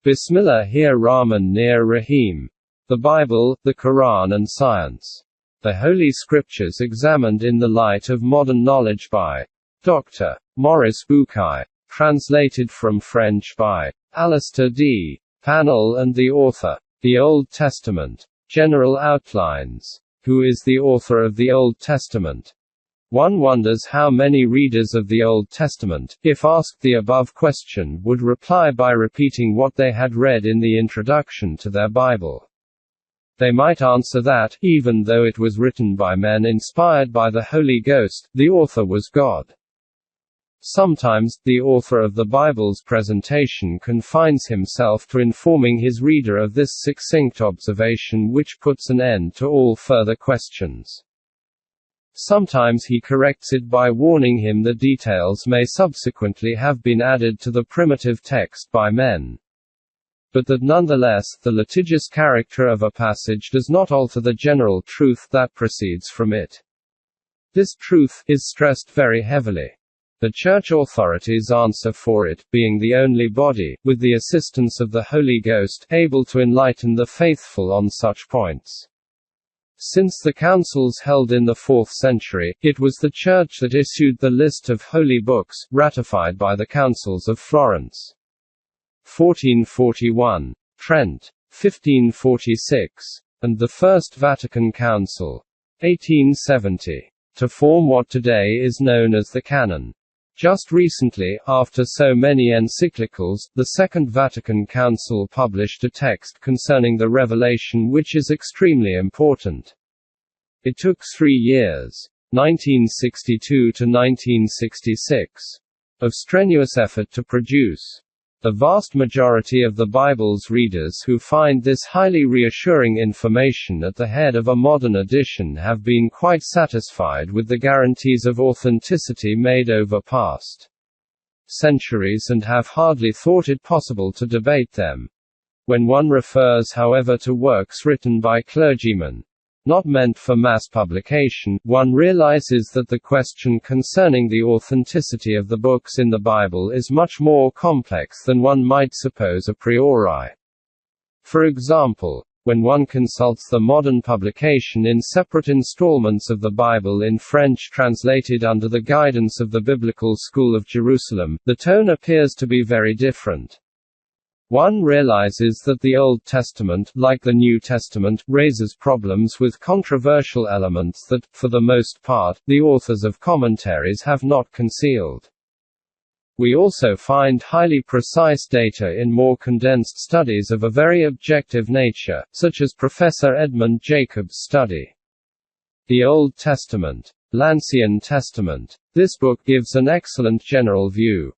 Bismillahir-Rahman-Nir-Rahim. The Bible, the Quran and Science. The Holy Scriptures examined in the light of modern knowledge by Dr. Maurice Bucaille. Translated from French by Alistair D. Pannell and the author. The Old Testament. General outlines. Who is the author of the Old Testament? One wonders how many readers of the Old Testament, if asked the above question, would reply by repeating what they had read in the introduction to their Bible. They might answer that, even though it was written by men inspired by the Holy Ghost, the author was God. Sometimes, the author of the Bible's presentation confines himself to informing his reader of this succinct observation which puts an end to all further questions. Sometimes he corrects it by warning him that details may subsequently have been added to the primitive text by men. But that nonetheless, the litigious character of a passage does not alter the general truth that proceeds from it. This truth is stressed very heavily. The church authorities answer for it, being the only body, with the assistance of the Holy Ghost, able to enlighten the faithful on such points. Since the councils held in the 4th century, it was the Church that issued the list of holy books, ratified by the councils of Florence. 1441, Trent, 1546, and the First Vatican Council. 1870. To form what today is known as the canon. Just recently, after so many encyclicals, the Second Vatican Council published a text concerning the Revelation which is extremely important. It took 3 years, 1962 to 1966, of strenuous effort to produce. The vast majority of the Bible's readers who find this highly reassuring information at the head of a modern edition have been quite satisfied with the guarantees of authenticity made over past centuries and have hardly thought it possible to debate them. When one refers, however, to works written by clergymen, not meant for mass publication, one realizes that the question concerning the authenticity of the books in the Bible is much more complex than one might suppose a priori. For example, when one consults the modern publication in separate installments of the Bible in French translated under the guidance of the Biblical School of Jerusalem, the tone appears to be very different. One realizes that the Old Testament, like the New Testament, raises problems with controversial elements that, for the most part, the authors of commentaries have not concealed. We also find highly precise data in more condensed studies of a very objective nature, such as Professor Edmund Jacobs' study. The Old Testament. L'Ancien Testament. This book gives an excellent general view.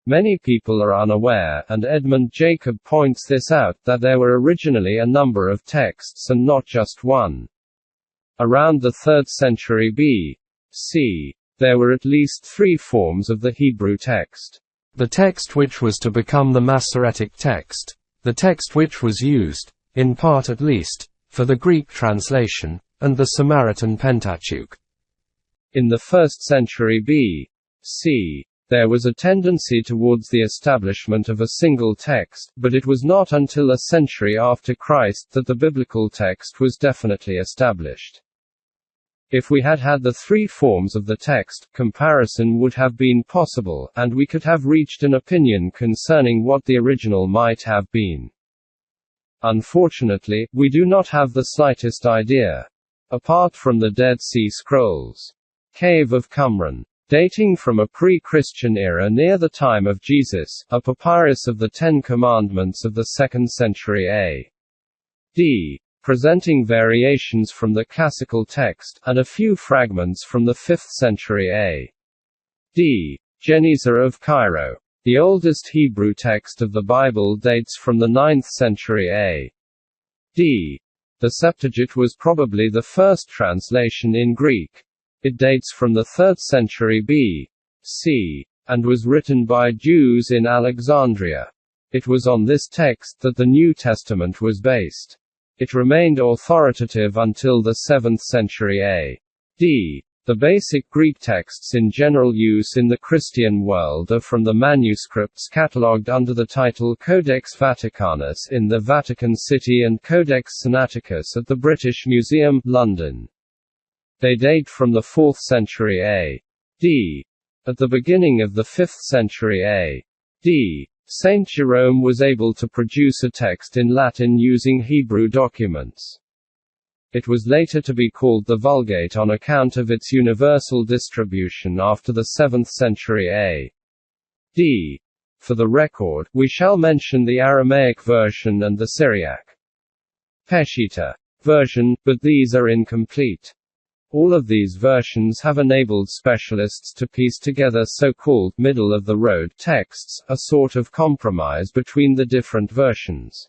Many people are unaware, and Edmund Jacob points this out, that there were originally a number of texts and not just one. Around the 3rd century B.C., there were at least 3 forms of the Hebrew text. The text which was to become the Masoretic text, the text which was used, in part at least, for the Greek translation, and the Samaritan Pentateuch. In the 1st century B.C., there was a tendency towards the establishment of a single text, but it was not until a century after Christ that the biblical text was definitely established. If we had had the 3 forms of the text, comparison would have been possible, and we could have reached an opinion concerning what the original might have been. Unfortunately, we do not have the slightest idea. Apart from the Dead Sea Scrolls, Cave of Qumran, dating from a pre-Christian era near the time of Jesus, a papyrus of the 10 Commandments of the 2nd century A.D., presenting variations from the classical text, and a few fragments from the 5th century A.D. Geniza of Cairo. The oldest Hebrew text of the Bible dates from the 9th century A.D. The Septuagint was probably the first translation in Greek. It dates from the 3rd century B.C., and was written by Jews in Alexandria. It was on this text that the New Testament was based. It remained authoritative until the 7th century A.D. The basic Greek texts in general use in the Christian world are from the manuscripts catalogued under the title Codex Vaticanus in the Vatican City and Codex Sinaiticus at the British Museum, London. They date from the 4th century A.D. At the beginning of the 5th century A.D., Saint Jerome was able to produce a text in Latin using Hebrew documents. It was later to be called the Vulgate on account of its universal distribution after the 7th century A.D. For the record, we shall mention the Aramaic version and the Syriac Peshitta version, but these are incomplete. All of these versions have enabled specialists to piece together so-called middle-of-the-road texts, a sort of compromise between the different versions.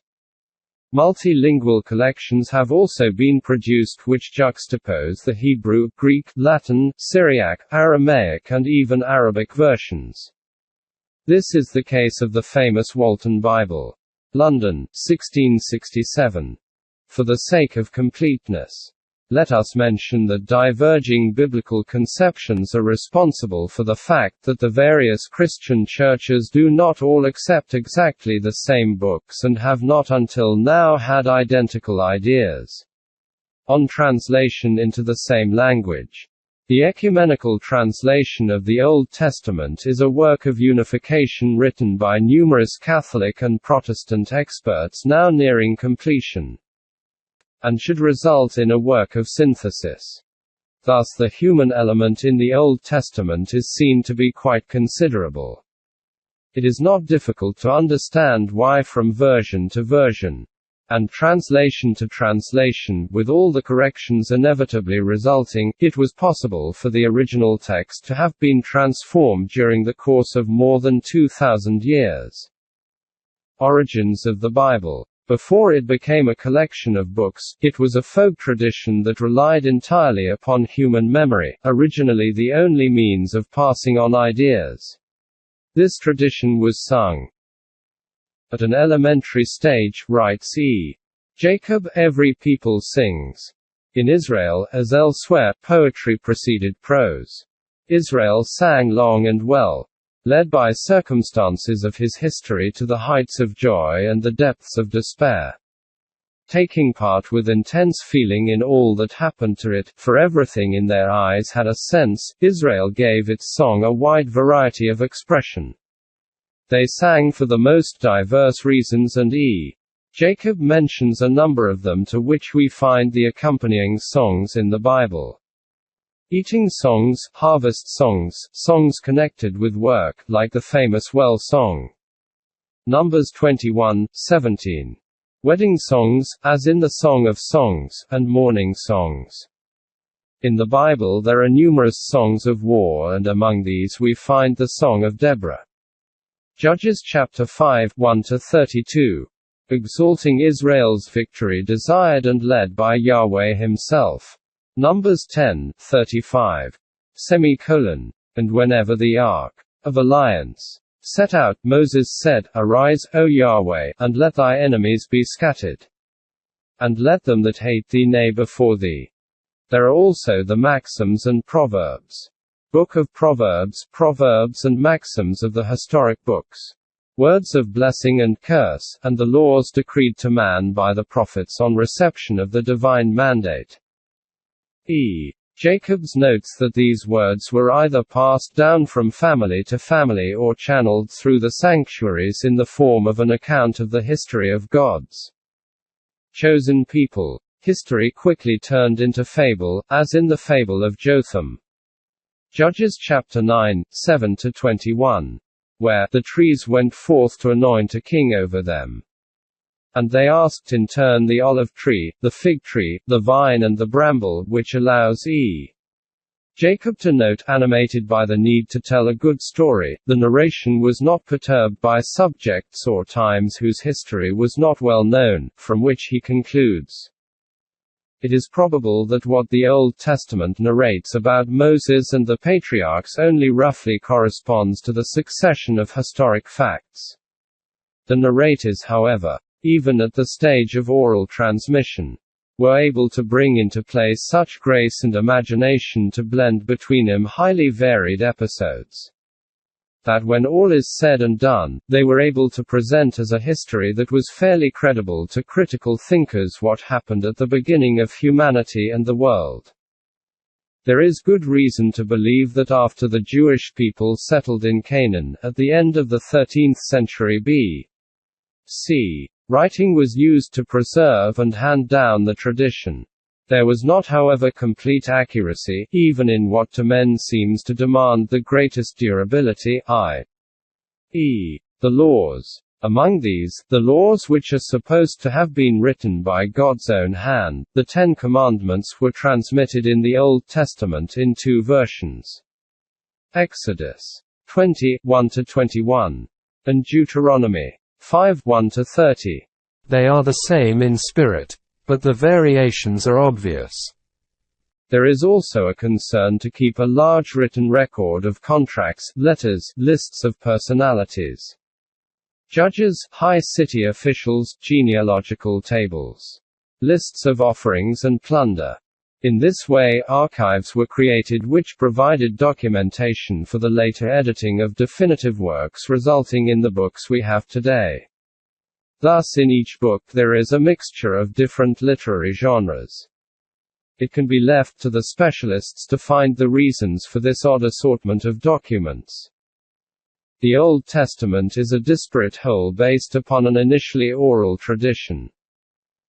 Multilingual collections have also been produced which juxtapose the Hebrew, Greek, Latin, Syriac, Aramaic and even Arabic versions. This is the case of the famous Walton Bible. London, 1667. For the sake of completeness, let us mention that diverging biblical conceptions are responsible for the fact that the various Christian churches do not all accept exactly the same books and have not until now had identical ideas on translation into the same language. The ecumenical translation of the Old Testament is a work of unification written by numerous Catholic and Protestant experts now nearing completion, and should result in a work of synthesis. Thus the human element in the Old Testament is seen to be quite considerable. It is not difficult to understand why from version to version, and translation to translation, with all the corrections inevitably resulting, it was possible for the original text to have been transformed during the course of more than 2,000 years. Origins of the Bible. Before it became a collection of books, it was a folk tradition that relied entirely upon human memory, originally the only means of passing on ideas. This tradition was sung at an elementary stage, writes E. Jacob, every people sings. In Israel, as elsewhere, poetry preceded prose. Israel sang long and well, led by circumstances of his history to the heights of joy and the depths of despair. Taking part with intense feeling in all that happened to it, for everything in their eyes had a sense, Israel gave its song a wide variety of expression. They sang for the most diverse reasons and E. Jacob mentions a number of them to which we find the accompanying songs in the Bible. Eating songs, harvest songs, songs connected with work, like the famous well song. Numbers 21:17. Wedding songs, as in the Song of Songs, and mourning songs. In the Bible there are numerous songs of war, and among these we find the Song of Deborah. Judges chapter 5, 1-32. Exalting Israel's victory desired and led by Yahweh himself. Numbers 10:35. And whenever the Ark of Alliance set out, Moses said, Arise, O Yahweh, and let thy enemies be scattered, and let them that hate thee neigh before thee. There are also the Maxims and Proverbs. Book of Proverbs, Proverbs and Maxims of the historic books. Words of blessing and curse, and the laws decreed to man by the prophets on reception of the divine mandate. E. Jacobs notes that these words were either passed down from family to family or channeled through the sanctuaries in the form of an account of the history of God's chosen people. History quickly turned into fable, as in the fable of Jotham. Judges chapter 9, 7-21. Where the trees went forth to anoint a king over them. And they asked in turn the olive tree, the fig tree, the vine and the bramble, which allows E. Jacob to note, animated by the need to tell a good story, the narration was not perturbed by subjects or times whose history was not well known, from which he concludes, it is probable that what the Old Testament narrates about Moses and the patriarchs only roughly corresponds to the succession of historic facts. The narrators, however, even at the stage of oral transmission, were able to bring into play such grace and imagination to blend between them highly varied episodes, that when all is said and done, they were able to present as a history that was fairly credible to critical thinkers what happened at the beginning of humanity and the world. There is good reason to believe that after the Jewish people settled in Canaan, at the end of the 13th century B.C., writing was used to preserve and hand down the tradition. There was not, however, complete accuracy, even in what to men seems to demand the greatest durability, i.e., the laws. Among these, the laws which are supposed to have been written by God's own hand, the Ten Commandments, were transmitted in the Old Testament in two versions. Exodus 20, 1-21, and Deuteronomy 5, 1-30. They are the same in spirit, but the variations are obvious. There is also a concern to keep a large written record of contracts, letters, lists of personalities, judges, high city officials, genealogical tables, lists of offerings and plunder. In this way, archives were created which provided documentation for the later editing of definitive works resulting in the books we have today. Thus in each book there is a mixture of different literary genres. It can be left to the specialists to find the reasons for this odd assortment of documents. The Old Testament is a disparate whole based upon an initially oral tradition.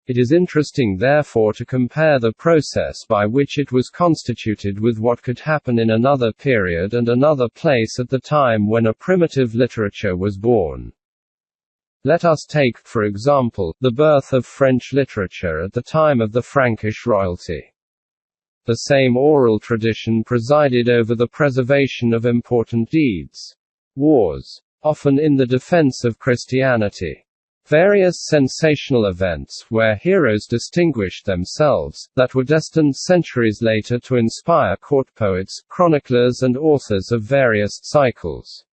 It is interesting therefore to compare the process by which it was constituted with what could happen in another period and another place at the time when a primitive literature was born. Let us take, for example, the birth of French literature at the time of the Frankish royalty. The same oral tradition presided over the preservation of important deeds, wars, often in the defense of Christianity, various sensational events where heroes distinguished themselves, that were destined centuries later to inspire court poets, chroniclers and authors of various cycles.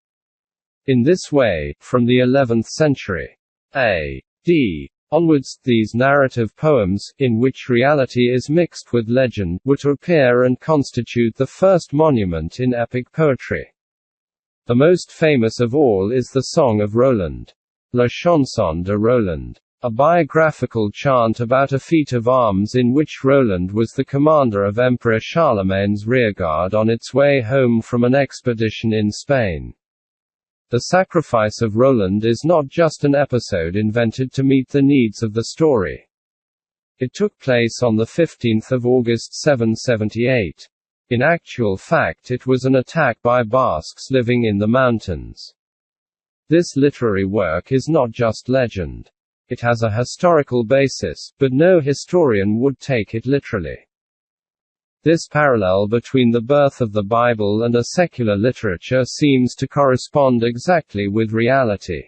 In this way, from the 11th century A.D. onwards, these narrative poems, in which reality is mixed with legend, were to appear and constitute the first monument in epic poetry. The most famous of all is the Song of Roland, La Chanson de Roland, a biographical chant about a feat of arms in which Roland was the commander of Emperor Charlemagne's rearguard on its way home from an expedition in Spain. The sacrifice of Roland is not just an episode invented to meet the needs of the story. It took place on the 15th of August 778. In actual fact it was an attack by Basques living in the mountains. This literary work is not just legend. It has a historical basis, but no historian would take it literally. This parallel between the birth of the Bible and a secular literature seems to correspond exactly with reality.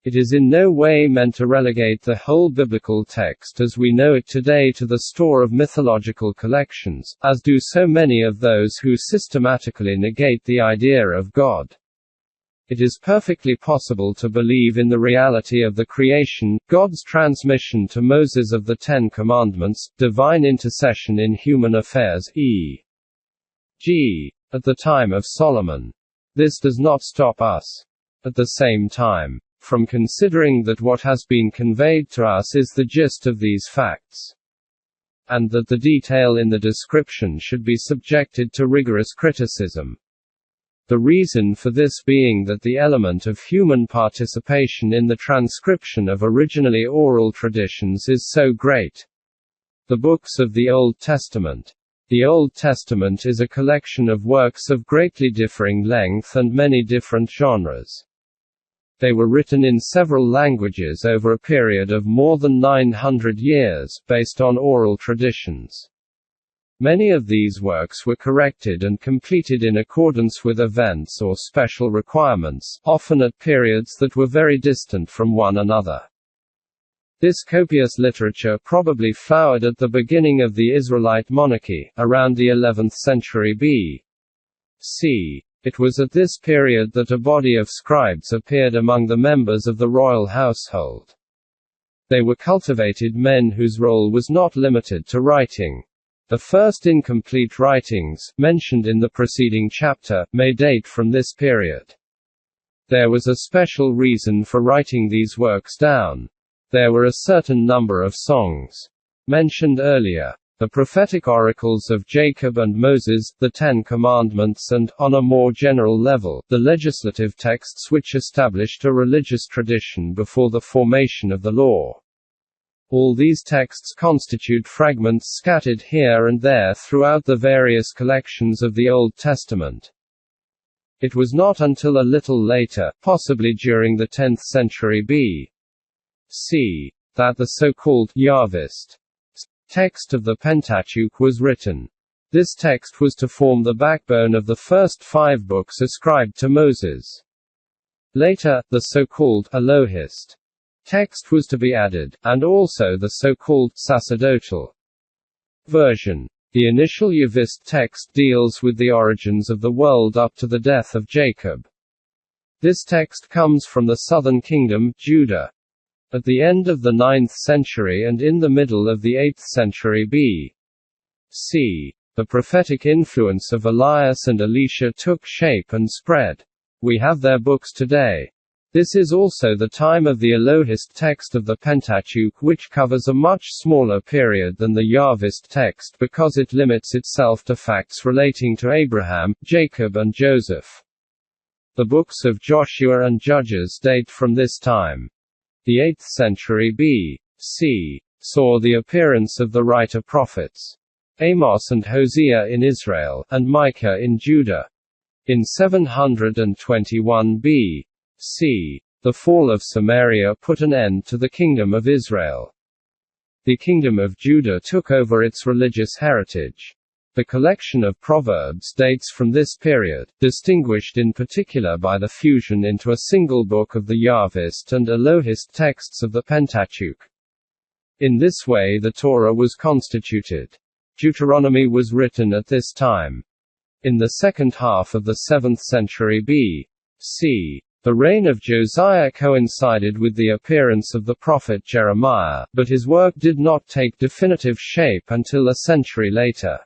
It is in no way meant to relegate the whole biblical text as we know it today to the store of mythological collections, as do so many of those who systematically negate the idea of God. It is perfectly possible to believe in the reality of the creation, God's transmission to Moses of the Ten Commandments, divine intercession in human affairs, e.g., at the time of Solomon. This does not stop us, at the same time, from considering that what has been conveyed to us is the gist of these facts, and that the detail in the description should be subjected to rigorous criticism. The reason for this being that the element of human participation in the transcription of originally oral traditions is so great. The books of the Old Testament. The Old Testament is a collection of works of greatly differing length and many different genres. They were written in several languages over a period of more than 900 years, based on oral traditions. Many of these works were corrected and completed in accordance with events or special requirements, often at periods that were very distant from one another. This copious literature probably flowered at the beginning of the Israelite monarchy, around the 11th century B.C. It was at this period that a body of scribes appeared among the members of the royal household. They were cultivated men whose role was not limited to writing. The first incomplete writings, mentioned in the preceding chapter, may date from this period. There was a special reason for writing these works down. There were a certain number of songs mentioned earlier. The prophetic oracles of Jacob and Moses, the Ten Commandments and, on a more general level, the legislative texts which established a religious tradition before the formation of the law. All these texts constitute fragments scattered here and there throughout the various collections of the Old Testament. It was not until a little later, possibly during the 10th century B.C., that the so-called Yahvist text of the Pentateuch was written. This text was to form the backbone of the first 5 books ascribed to Moses. Later, the so-called Elohist text was to be added, and also the so-called sacerdotal version. The initial Yahvist text deals with the origins of the world up to the death of Jacob. This text comes from the southern kingdom, Judah. At the end of the 9th century and in the middle of the 8th century B.C., the prophetic influence of Elias and Elisha took shape and spread. We have their books today. This is also the time of the Elohist text of the Pentateuch, which covers a much smaller period than the Yahvist text because it limits itself to facts relating to Abraham, Jacob and Joseph. The books of Joshua and Judges date from this time. The 8th century B.C. saw the appearance of the writer prophets Amos and Hosea in Israel, and Micah in Judah. In 721 B.C., the fall of Samaria put an end to the kingdom of Israel. The kingdom of Judah took over its religious heritage. The collection of Proverbs dates from this period, distinguished in particular by the fusion into a single book of the Yahvist and Elohist texts of the Pentateuch. In this way the Torah was constituted. Deuteronomy was written at this time. In the second half of the 7th century B.C., the reign of Josiah coincided with the appearance of the prophet Jeremiah, but his work did not take definitive shape until a century later.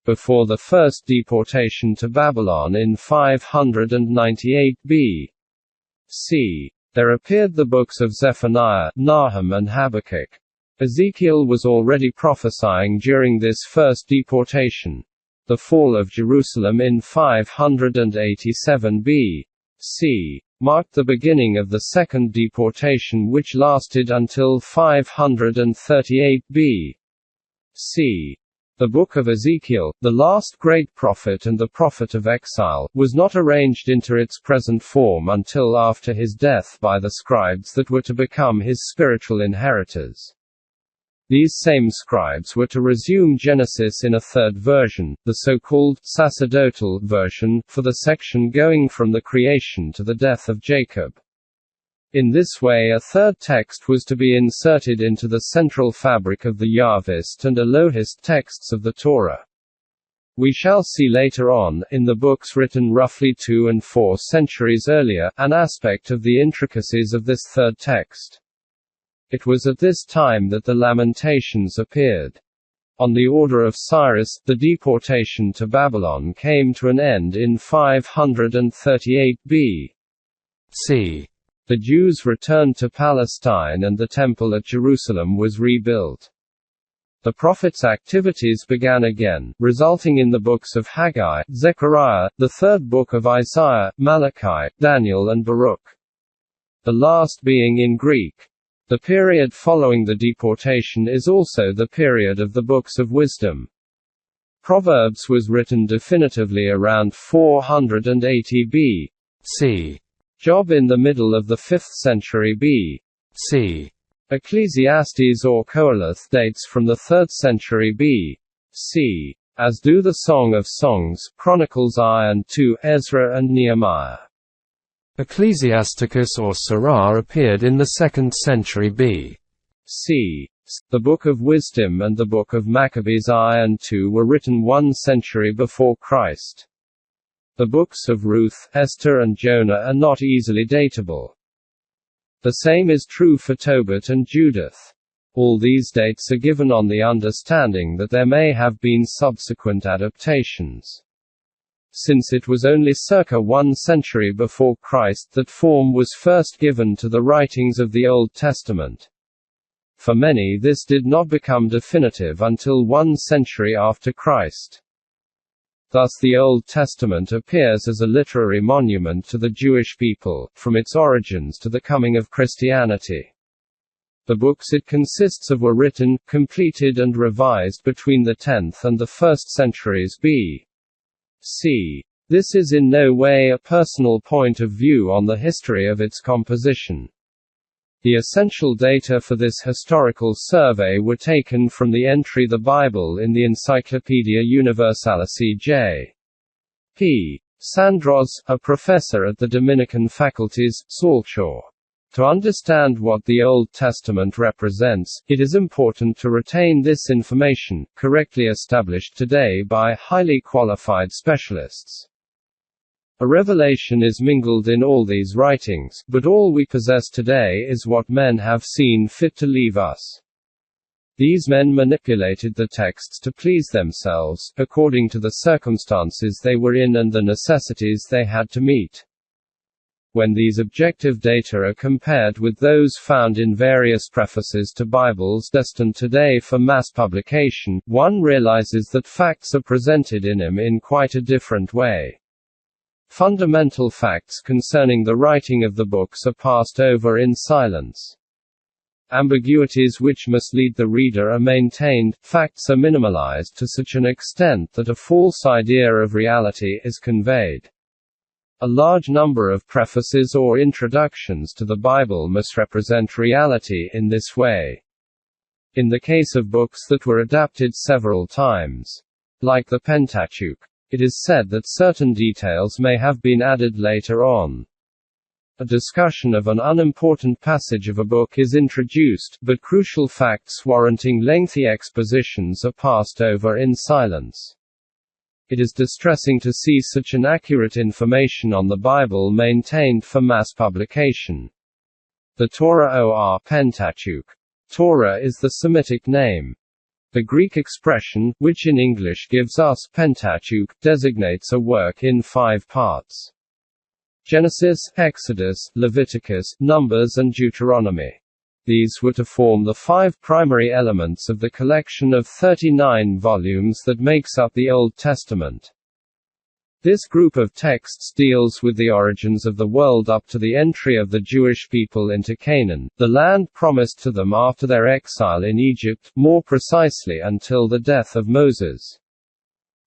Before the first deportation to Babylon in 598 B.C., there appeared the books of Zephaniah, Nahum and Habakkuk. Ezekiel was already prophesying during this first deportation. The fall of Jerusalem in 587 B.C. marked the beginning of the second deportation, which lasted until 538 B.C. The Book of Ezekiel, the last great prophet and the prophet of exile, was not arranged into its present form until after his death by the scribes that were to become his spiritual inheritors. These same scribes were to resume Genesis in a third version, the so-called sacerdotal version, for the section going from the creation to the death of Jacob. In this way a third text was to be inserted into the central fabric of the Yahvist and Elohist texts of the Torah. We shall see later on, in the books written roughly 2 and 4 centuries earlier, an aspect of the intricacies of this third text. It was at this time that the Lamentations appeared. On the order of Cyrus, the deportation to Babylon came to an end in 538 B.C. The Jews returned to Palestine and the temple at Jerusalem was rebuilt. The prophets' activities began again, resulting in the books of Haggai, Zechariah, the third book of Isaiah, Malachi, Daniel and Baruch. The last being in Greek. The period following the deportation is also the period of the books of wisdom. Proverbs was written definitively around 480 B.C. Job in the middle of the 5th century B.C. Ecclesiastes or Qoheleth dates from the 3rd century B.C., as do the Song of Songs, Chronicles I and II, Ezra and Nehemiah. Ecclesiasticus or Sirach appeared in the 2nd century B.C. The Book of Wisdom and the Book of Maccabees I and II were written 1 century before Christ. The books of Ruth, Esther and Jonah are not easily datable. The same is true for Tobit and Judith. All these dates are given on the understanding that there may have been subsequent adaptations. Since it was only circa 1 century before Christ that form was first given to the writings of the Old Testament. For many this did not become definitive until 1 century after Christ. Thus the Old Testament appears as a literary monument to the Jewish people, from its origins to the coming of Christianity. The books it consists of were written, completed and revised between the 10th and the 1st centuries B.C. This is in no way a personal point of view on the history of its composition. The essential data for this historical survey were taken from the entry The Bible in the Encyclopaedia Universalis J. P. Sandros, a professor at the Dominican faculties, Saltshore. To understand what the Old Testament represents, it is important to retain this information, correctly established today by highly qualified specialists. A revelation is mingled in all these writings, but all we possess today is what men have seen fit to leave us. These men manipulated the texts to please themselves, according to the circumstances they were in and the necessities they had to meet. When these objective data are compared with those found in various prefaces to Bibles destined today for mass publication, one realizes that facts are presented in them in quite a different way. Fundamental facts concerning the writing of the books are passed over in silence. Ambiguities which mislead the reader are maintained, facts are minimalized to such an extent that a false idea of reality is conveyed. A large number of prefaces or introductions to the Bible misrepresent reality in this way. In the case of books that were adapted several times, like the Pentateuch, it is said that certain details may have been added later on. A discussion of an unimportant passage of a book is introduced, but crucial facts warranting lengthy expositions are passed over in silence. It is distressing to see such inaccurate information on the Bible maintained for mass publication. The Torah or Pentateuch. Torah is the Semitic name. The Greek expression, which in English gives us Pentateuch, designates a work in 5 parts. Genesis, Exodus, Leviticus, Numbers and Deuteronomy. These were to form the 5 primary elements of the collection of 39 volumes that makes up the Old Testament. This group of texts deals with the origins of the world up to the entry of the Jewish people into Canaan, the land promised to them after their exile in Egypt, more precisely until the death of Moses.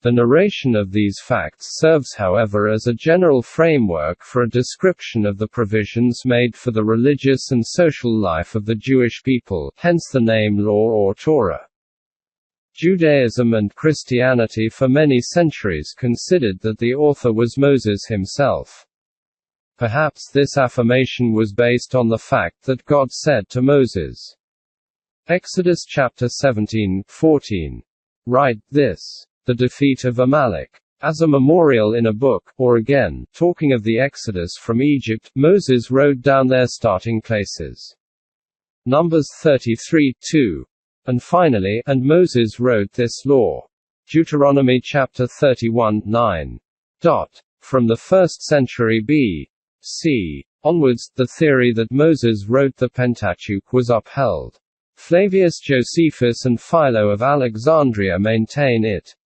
The narration of these facts serves however as a general framework for a description of the provisions made for the religious and social life of the Jewish people, hence the name Law or Torah. Judaism and Christianity for many centuries considered that the author was Moses himself. Perhaps this affirmation was based on the fact that God said to Moses, Exodus chapter 17:14, "Write this, the defeat of Amalek, as a memorial in a book," or again, talking of the Exodus from Egypt, Moses wrote down their starting places. Numbers 33:2. And finally, and Moses wrote this law. Deuteronomy chapter 31:9. From the 1st century B.C. onwards, the theory that Moses wrote the Pentateuch was upheld. Flavius Josephus and Philo of Alexandria maintain it.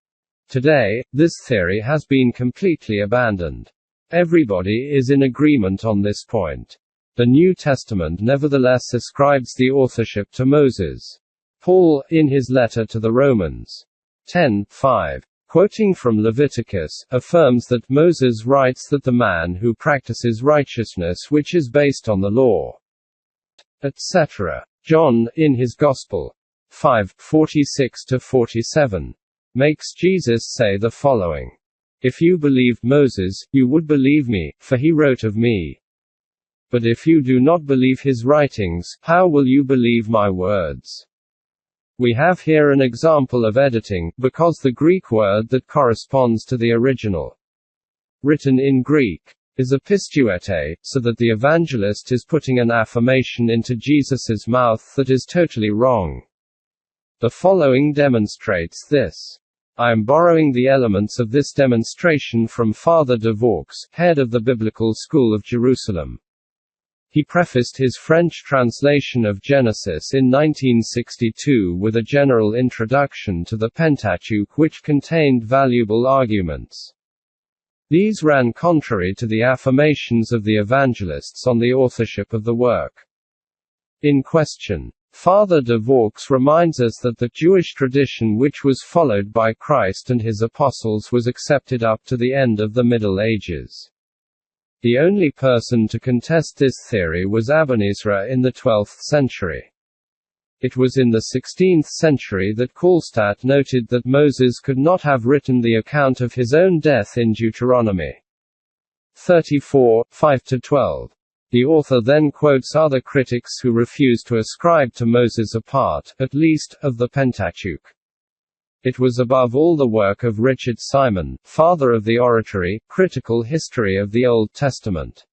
Today, this theory has been completely abandoned. Everybody is in agreement on this point. The New Testament nevertheless ascribes the authorship to Moses. Paul, in his letter to the Romans 10:5, quoting from Leviticus, affirms that Moses writes that the man who practices righteousness which is based on the law, etc. John, in his Gospel 5:46-47, makes Jesus say the following: "If you believed Moses, you would believe me, for he wrote of me. But if you do not believe his writings, how will you believe my words?" We have here an example of editing, because the Greek word that corresponds to the original, written in Greek, is a pistuete, so that the evangelist is putting an affirmation into Jesus's mouth that is totally wrong. The following demonstrates this. I am borrowing the elements of this demonstration from Father de Vaux, head of the Biblical School of Jerusalem. He prefaced his French translation of Genesis in 1962 with a general introduction to the Pentateuch which contained valuable arguments. These ran contrary to the affirmations of the evangelists on the authorship of the work. In question, Father de Vaux reminds us that the Jewish tradition which was followed by Christ and his apostles was accepted up to the end of the Middle Ages. The only person to contest this theory was Aben Ezra in the 12th century. It was in the 16th century that Kallstadt noted that Moses could not have written the account of his own death in Deuteronomy 34, 5-12. The author then quotes other critics who refuse to ascribe to Moses a part, at least, of the Pentateuch. It was above all the work of Richard Simon, father of the Oratory, Critical History of the Old Testament.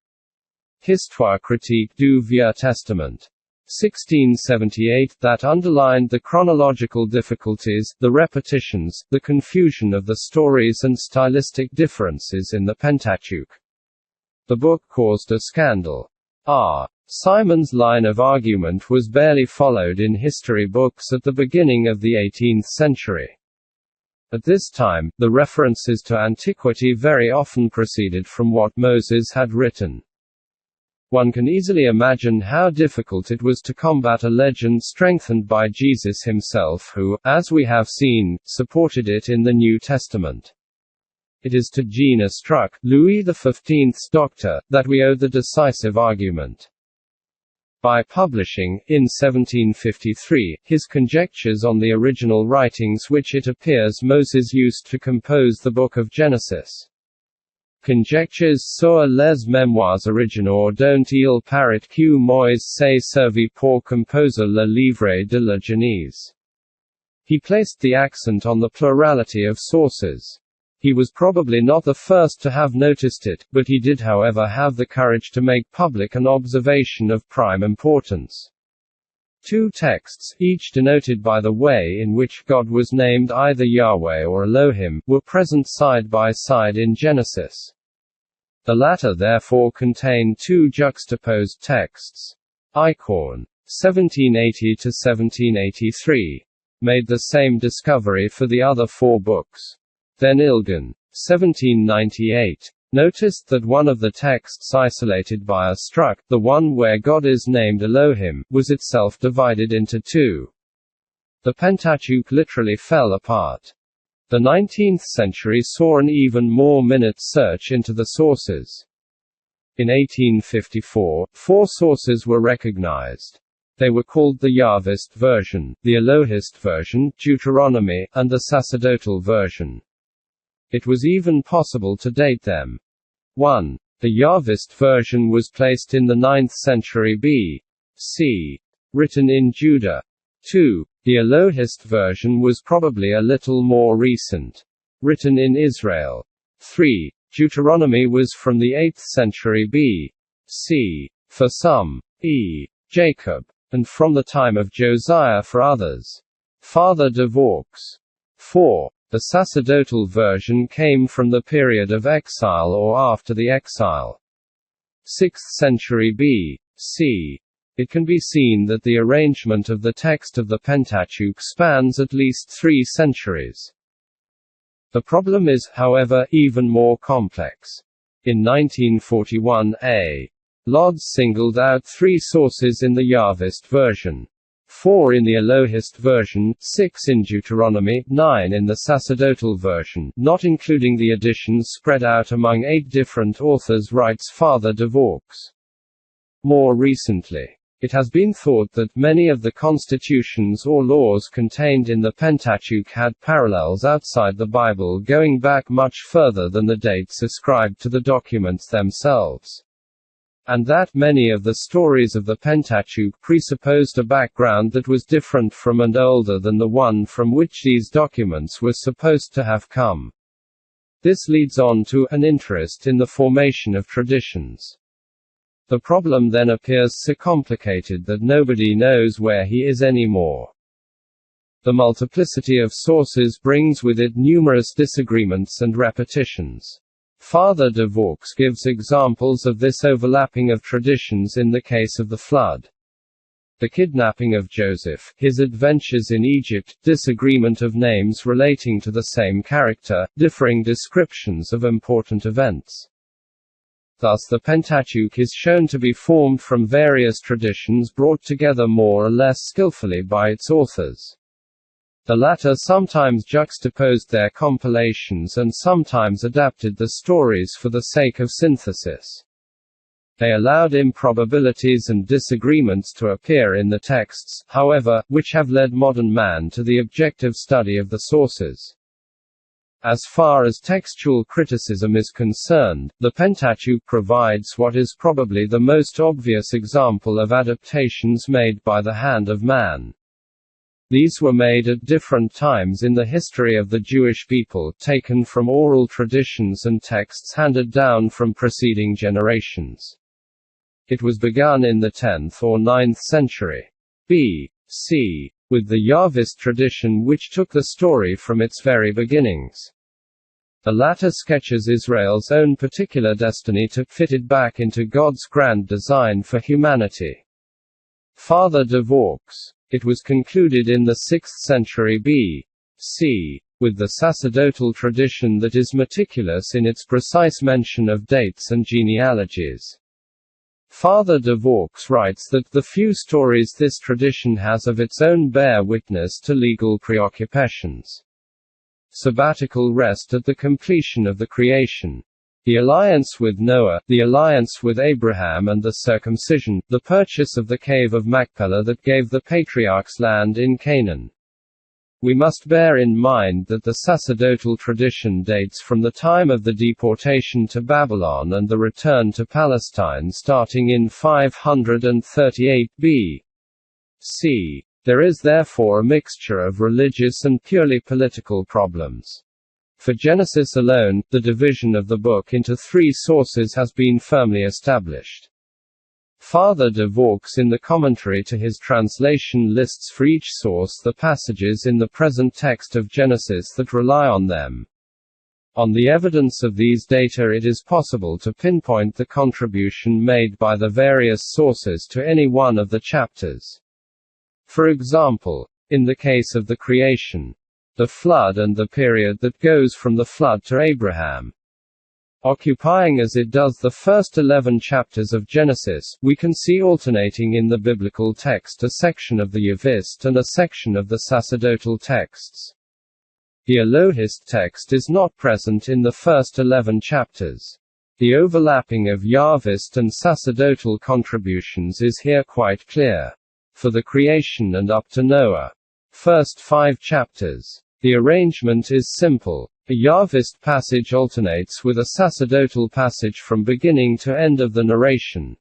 Histoire critique du Vieux Testament. 1678, that underlined the chronological difficulties, the repetitions, the confusion of the stories and stylistic differences in the Pentateuch. The book caused a scandal. Simon's line of argument was barely followed in history books at the beginning of the 18th century. At this time, the references to antiquity very often proceeded from what Moses had written. One can easily imagine how difficult it was to combat a legend strengthened by Jesus himself who, as we have seen, supported it in the New Testament. It is to Jean Estruc, Louis XV's doctor, that we owe the decisive argument. By publishing, in 1753, his conjectures on the original writings which it appears Moses used to compose the Book of Genesis. Conjectures sur les mémoires originaux dont il paraît que Moïse s'est servi pour composer le livre de la Genèse. He placed the accent on the plurality of sources. He was probably not the first to have noticed it, but he did however have the courage to make public an observation of prime importance. Two texts, each denoted by the way in which God was named either Yahweh or Elohim, were present side by side in Genesis. The latter therefore contained two juxtaposed texts. Eichhorn, 1780–1783, made the same discovery for the other four books. Then Ilgen, 1798, noticed that one of the texts isolated by Estruc, the one where God is named Elohim, was itself divided into two. The Pentateuch literally fell apart. The 19th century saw an even more minute search into the sources. In 1854, four sources were recognized. They were called the Yahvist version, the Elohist version, Deuteronomy, and the sacerdotal version. It was even possible to date them. 1. The Yahvist version was placed in the 9th century B.C. Written in Judah. 2. The Elohist version was probably a little more recent. Written in Israel. 3. Deuteronomy was from the 8th century B.C. for some. Jacob. And from the time of Josiah for others. Father de Vaux. 4. The sacerdotal version came from the period of exile or after the exile. 6th century B.C. It can be seen that the arrangement of the text of the Pentateuch spans at least 3 centuries. The problem is, however, even more complex. In 1941, A. Lodz singled out 3 sources in the Yahvist version. 4 in the Elohist version, 6 in Deuteronomy, 9 in the sacerdotal version, not including the additions spread out among 8 different authors, writes Father de Vaux. More recently, it has been thought that many of the constitutions or laws contained in the Pentateuch had parallels outside the Bible going back much further than the dates ascribed to the documents themselves. And that many of the stories of the Pentateuch presupposed a background that was different from and older than the one from which these documents were supposed to have come. This leads on to an interest in the formation of traditions. The problem then appears so complicated that nobody knows where he is anymore. The multiplicity of sources brings with it numerous disagreements and repetitions. Father de Vaux gives examples of this overlapping of traditions in the case of the flood. The kidnapping of Joseph, his adventures in Egypt, disagreement of names relating to the same character, differing descriptions of important events. Thus the Pentateuch is shown to be formed from various traditions brought together more or less skillfully by its authors. The latter sometimes juxtaposed their compilations and sometimes adapted the stories for the sake of synthesis. They allowed improbabilities and disagreements to appear in the texts, however, which have led modern man to the objective study of the sources. As far as textual criticism is concerned, the Pentateuch provides what is probably the most obvious example of adaptations made by the hand of man. These were made at different times in the history of the Jewish people, taken from oral traditions and texts handed down from preceding generations. It was begun in the 10th or 9th century B.C., with the Yahvist tradition which took the story from its very beginnings. The latter sketches Israel's own particular destiny to fit it back into God's grand design for humanity. Father de Vaux. It was concluded in the 6th century B.C., with the sacerdotal tradition that is meticulous in its precise mention of dates and genealogies. Father de Vaux writes that the few stories this tradition has of its own bear witness to legal preoccupations. Sabbatical rest at the completion of the creation. The alliance with Noah, the alliance with Abraham and the circumcision, the purchase of the cave of Machpelah that gave the patriarchs land in Canaan. We must bear in mind that the sacerdotal tradition dates from the time of the deportation to Babylon and the return to Palestine starting in 538 B.C. There is therefore a mixture of religious and purely political problems. For Genesis alone, the division of the book into three sources has been firmly established. Father de Vaux in the commentary to his translation lists for each source the passages in the present text of Genesis that rely on them. On the evidence of these data it is possible to pinpoint the contribution made by the various sources to any one of the chapters. For example, in the case of the creation, the flood and the period that goes from the flood to Abraham, occupying as it does the first 11 chapters of Genesis, we can see alternating in the biblical text a section of the Yahvist and a section of the sacerdotal texts. The Elohist text is not present in the first 11 chapters. The overlapping of Yahvist and sacerdotal contributions is here quite clear. For the creation and up to Noah, first 5 chapters, the arrangement is simple. A Yahvist passage alternates with a sacerdotal passage from beginning to end of the narration.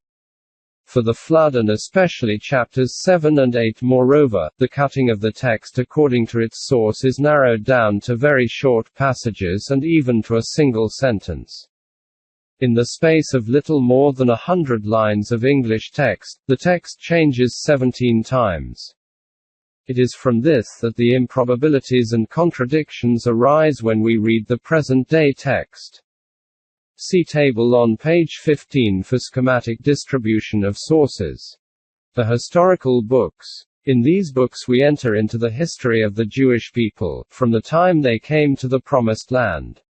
For the flood and especially chapters 7 and 8 moreover, the cutting of the text according to its source is narrowed down to very short passages and even to a single sentence. In the space of little more than 100 lines of English text, the text changes 17 times. It is from this that the improbabilities and contradictions arise when we read the present-day text. See table on page 15 for schematic distribution of sources. The historical books. In these books we enter into the history of the Jewish people, from the time they came to the Promised Land,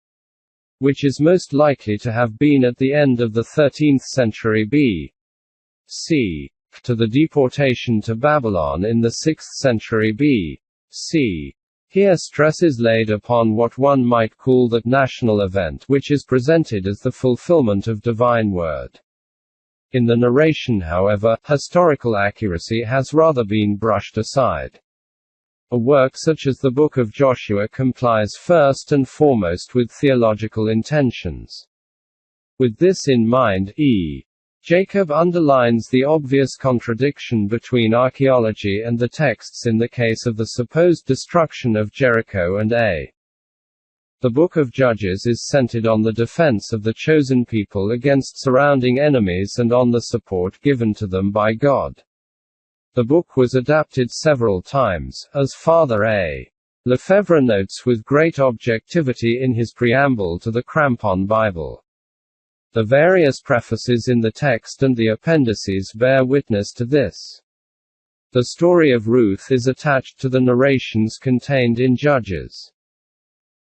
which is most likely to have been at the end of the 13th century B.C., to the deportation to Babylon in the 6th century B.C. Here stress is laid upon what one might call that national event which is presented as the fulfillment of divine word. In the narration, however, historical accuracy has rather been brushed aside. A work such as the Book of Joshua complies first and foremost with theological intentions. With this in mind, Jacob underlines the obvious contradiction between archaeology and the texts in the case of the supposed destruction of Jericho and The Book of Judges is centered on the defense of the chosen people against surrounding enemies and on the support given to them by God. The book was adapted several times, as Father A. Lefebvre notes with great objectivity in his preamble to the Crampon Bible. The various prefaces in the text and the appendices bear witness to this. The story of Ruth is attached to the narrations contained in Judges.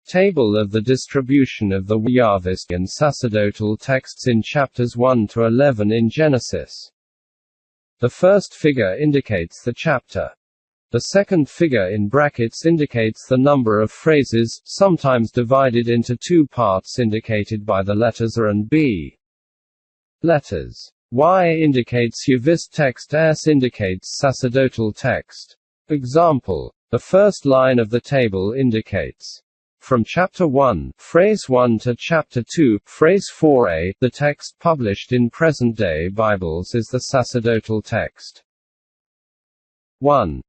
Table of the distribution of the Yahvist and sacerdotal texts in chapters 1 to 11 in Genesis. The first figure indicates the chapter. The second figure in brackets indicates the number of phrases, sometimes divided into two parts indicated by the letters A and B. Letters Y indicates Yahvist text, S indicates sacerdotal text. Example: the first line of the table indicates from chapter 1, phrase 1 to chapter 2, phrase 4a. The text published in present-day Bibles is the sacerdotal text. 1,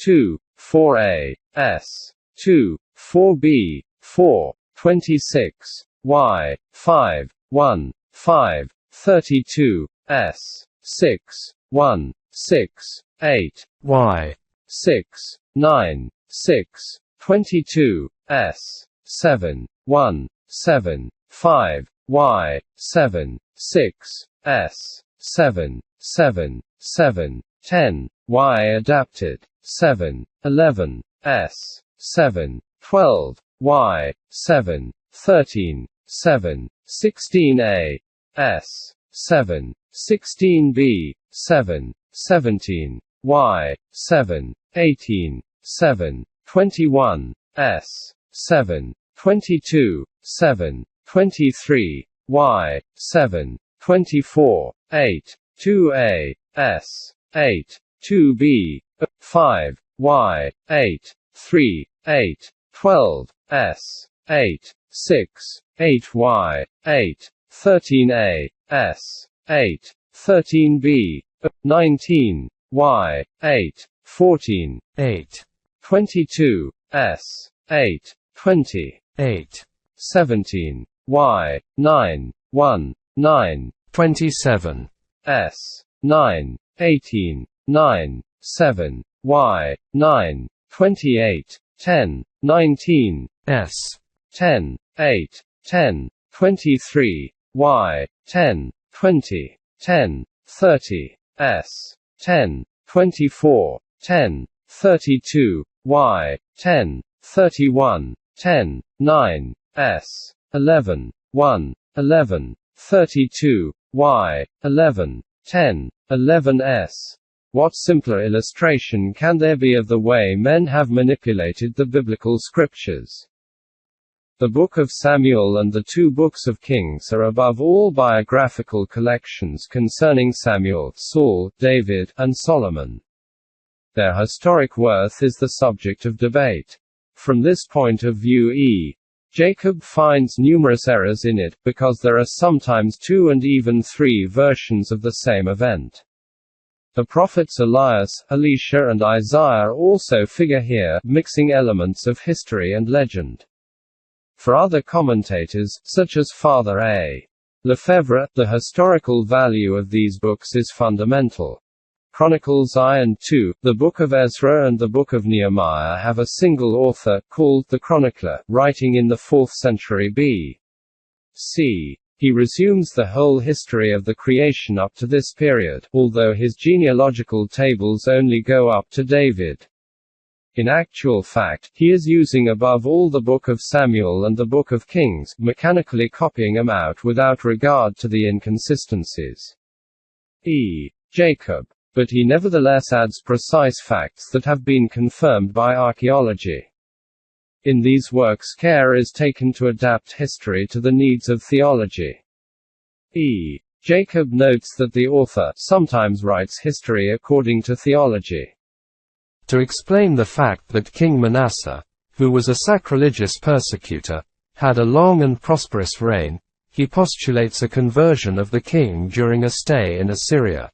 2, 4a, s. 2, 4b, 4, 26, y, 5, 1, 5, 32, s. 6, 1, 6, 8, y, 6, 9, 6, 22, s. 7, 1, 7, 5, y, 7, 6, s. 7, 7, 7, 10, y adapted, 7, 11, s. 7, 12, y, 7, 13, 7, 16a, s. 7, 16b, 7, 17, y, 7, 18, 7, 21, s. 7, 22, 7, 23, y, 7, 24, 8, 2a, s. 8, 2b, 5, y, 8, 3, 8, 12, s. 8, 6, 8y, 8, 13a, s. 8, 13b, 19, y, 8, 14, 8, 22, s. 8, 20, 8, 17, y, 9, 1, 9, 27, s. 9, 18, 9, 7, y, 9, 28, 10, 19, s. 10, 8, 10, 23, y, 10, 20, 10, 30, s. 10, 24, 10, 32, y, 10, 31, 10, 9, s. 11, 1, 11, 32, y, 11, 10, 11 s. What simpler illustration can there be of the way men have manipulated the biblical scriptures? The Book of Samuel and the two books of Kings are above all biographical collections concerning Samuel, Saul, David, and Solomon. Their historic worth is the subject of debate. From this point of view, Jacob finds numerous errors in it, because there are sometimes two and even three versions of the same event. The prophets Elias, Elisha and Isaiah also figure here, mixing elements of history and legend. For other commentators, such as Father A. Lefebvre, the historical value of these books is fundamental. Chronicles I and II, the Book of Ezra and the Book of Nehemiah have a single author, called the chronicler, writing in the 4th century B.C. He resumes the whole history of the creation up to this period, although his genealogical tables only go up to David. In actual fact, he is using above all the Book of Samuel and the Book of Kings, mechanically copying them out without regard to the inconsistencies. Jacob. But he nevertheless adds precise facts that have been confirmed by archaeology. In these works care is taken to adapt history to the needs of theology. Jacob notes that the author sometimes writes history according to theology. To explain the fact that King Manasseh, who was a sacrilegious persecutor, had a long and prosperous reign, he postulates a conversion of the king during a stay in Assyria.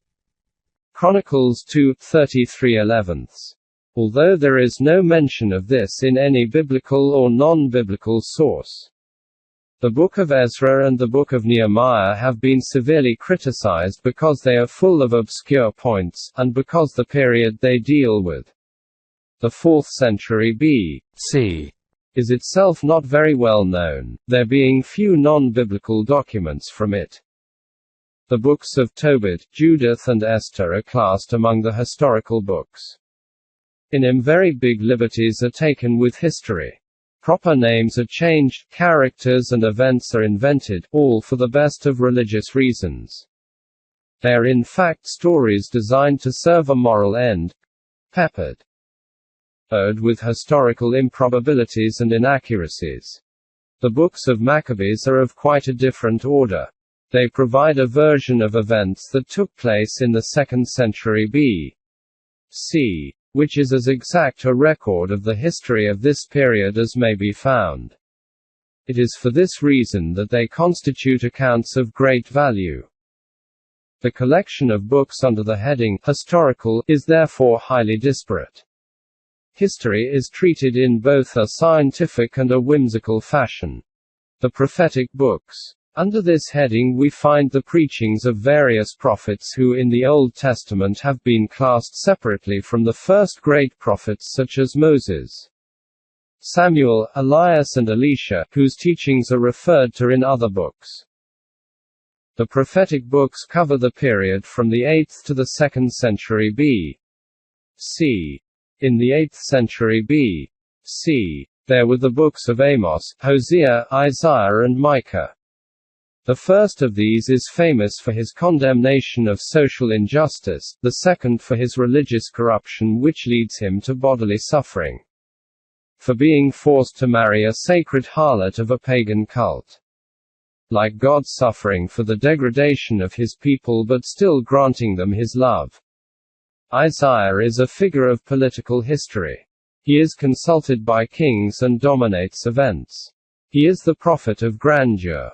Chronicles 2:33. although there is no mention of this in any biblical or non-biblical source. The Book of Ezra and the Book of Nehemiah have been severely criticized because they are full of obscure points, and because the period they deal with, the 4th century B.C., is itself not very well known, there being few non-biblical documents from it. The books of Tobit, Judith and Esther are classed among the historical books. In them very big liberties are taken with history. Proper names are changed, characters and events are invented, all for the best of religious reasons. They are in fact stories designed to serve a moral end, peppered with historical improbabilities and inaccuracies. The books of Maccabees are of quite a different order. They provide a version of events that took place in the 2nd century B.C., which is as exact a record of the history of this period as may be found. It is for this reason that they constitute accounts of great value. The collection of books under the heading historical is therefore highly disparate. History is treated in both a scientific and a whimsical fashion. The prophetic books. Under this heading we find the preachings of various prophets who in the Old Testament have been classed separately from the first great prophets such as Moses, Samuel, Elias and Elisha, whose teachings are referred to in other books. The prophetic books cover the period from the 8th to the 2nd century B.C. In the 8th century B.C., there were the books of Amos, Hosea, Isaiah and Micah. The first of these is famous for his condemnation of social injustice, the second for his religious corruption which leads him to bodily suffering. For being forced to marry a sacred harlot of a pagan cult. Like God suffering for the degradation of his people but still granting them his love. Isaiah is a figure of political history. He is consulted by kings and dominates events. He is the prophet of grandeur.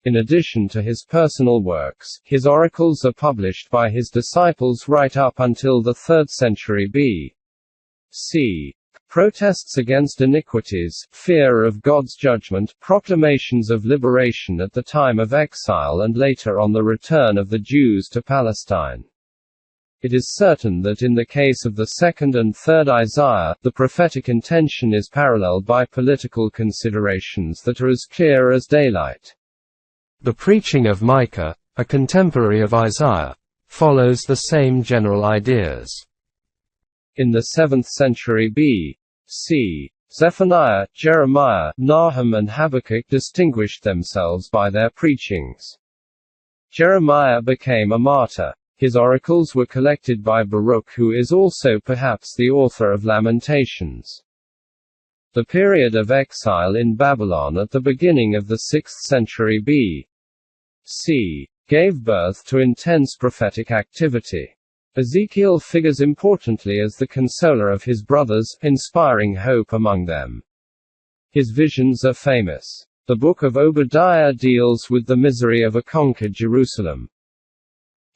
In addition to his personal works, his oracles are published by his disciples right up until the 3rd century B.C. Protests against iniquities, fear of God's judgment, proclamations of liberation at the time of exile and later on the return of the Jews to Palestine. It is certain that in the case of the 2nd and 3rd Isaiah, the prophetic intention is paralleled by political considerations that are as clear as daylight. The preaching of Micah, a contemporary of Isaiah, follows the same general ideas. In the 7th century B.C., Zephaniah, Jeremiah, Nahum and Habakkuk distinguished themselves by their preachings. Jeremiah became a martyr. His oracles were collected by Baruch, who is also perhaps the author of Lamentations. The period of exile in Babylon at the beginning of the 6th century B.C. gave birth to intense prophetic activity. Ezekiel figures importantly as the consoler of his brothers, inspiring hope among them. His visions are famous. The book of Obadiah deals with the misery of a conquered Jerusalem.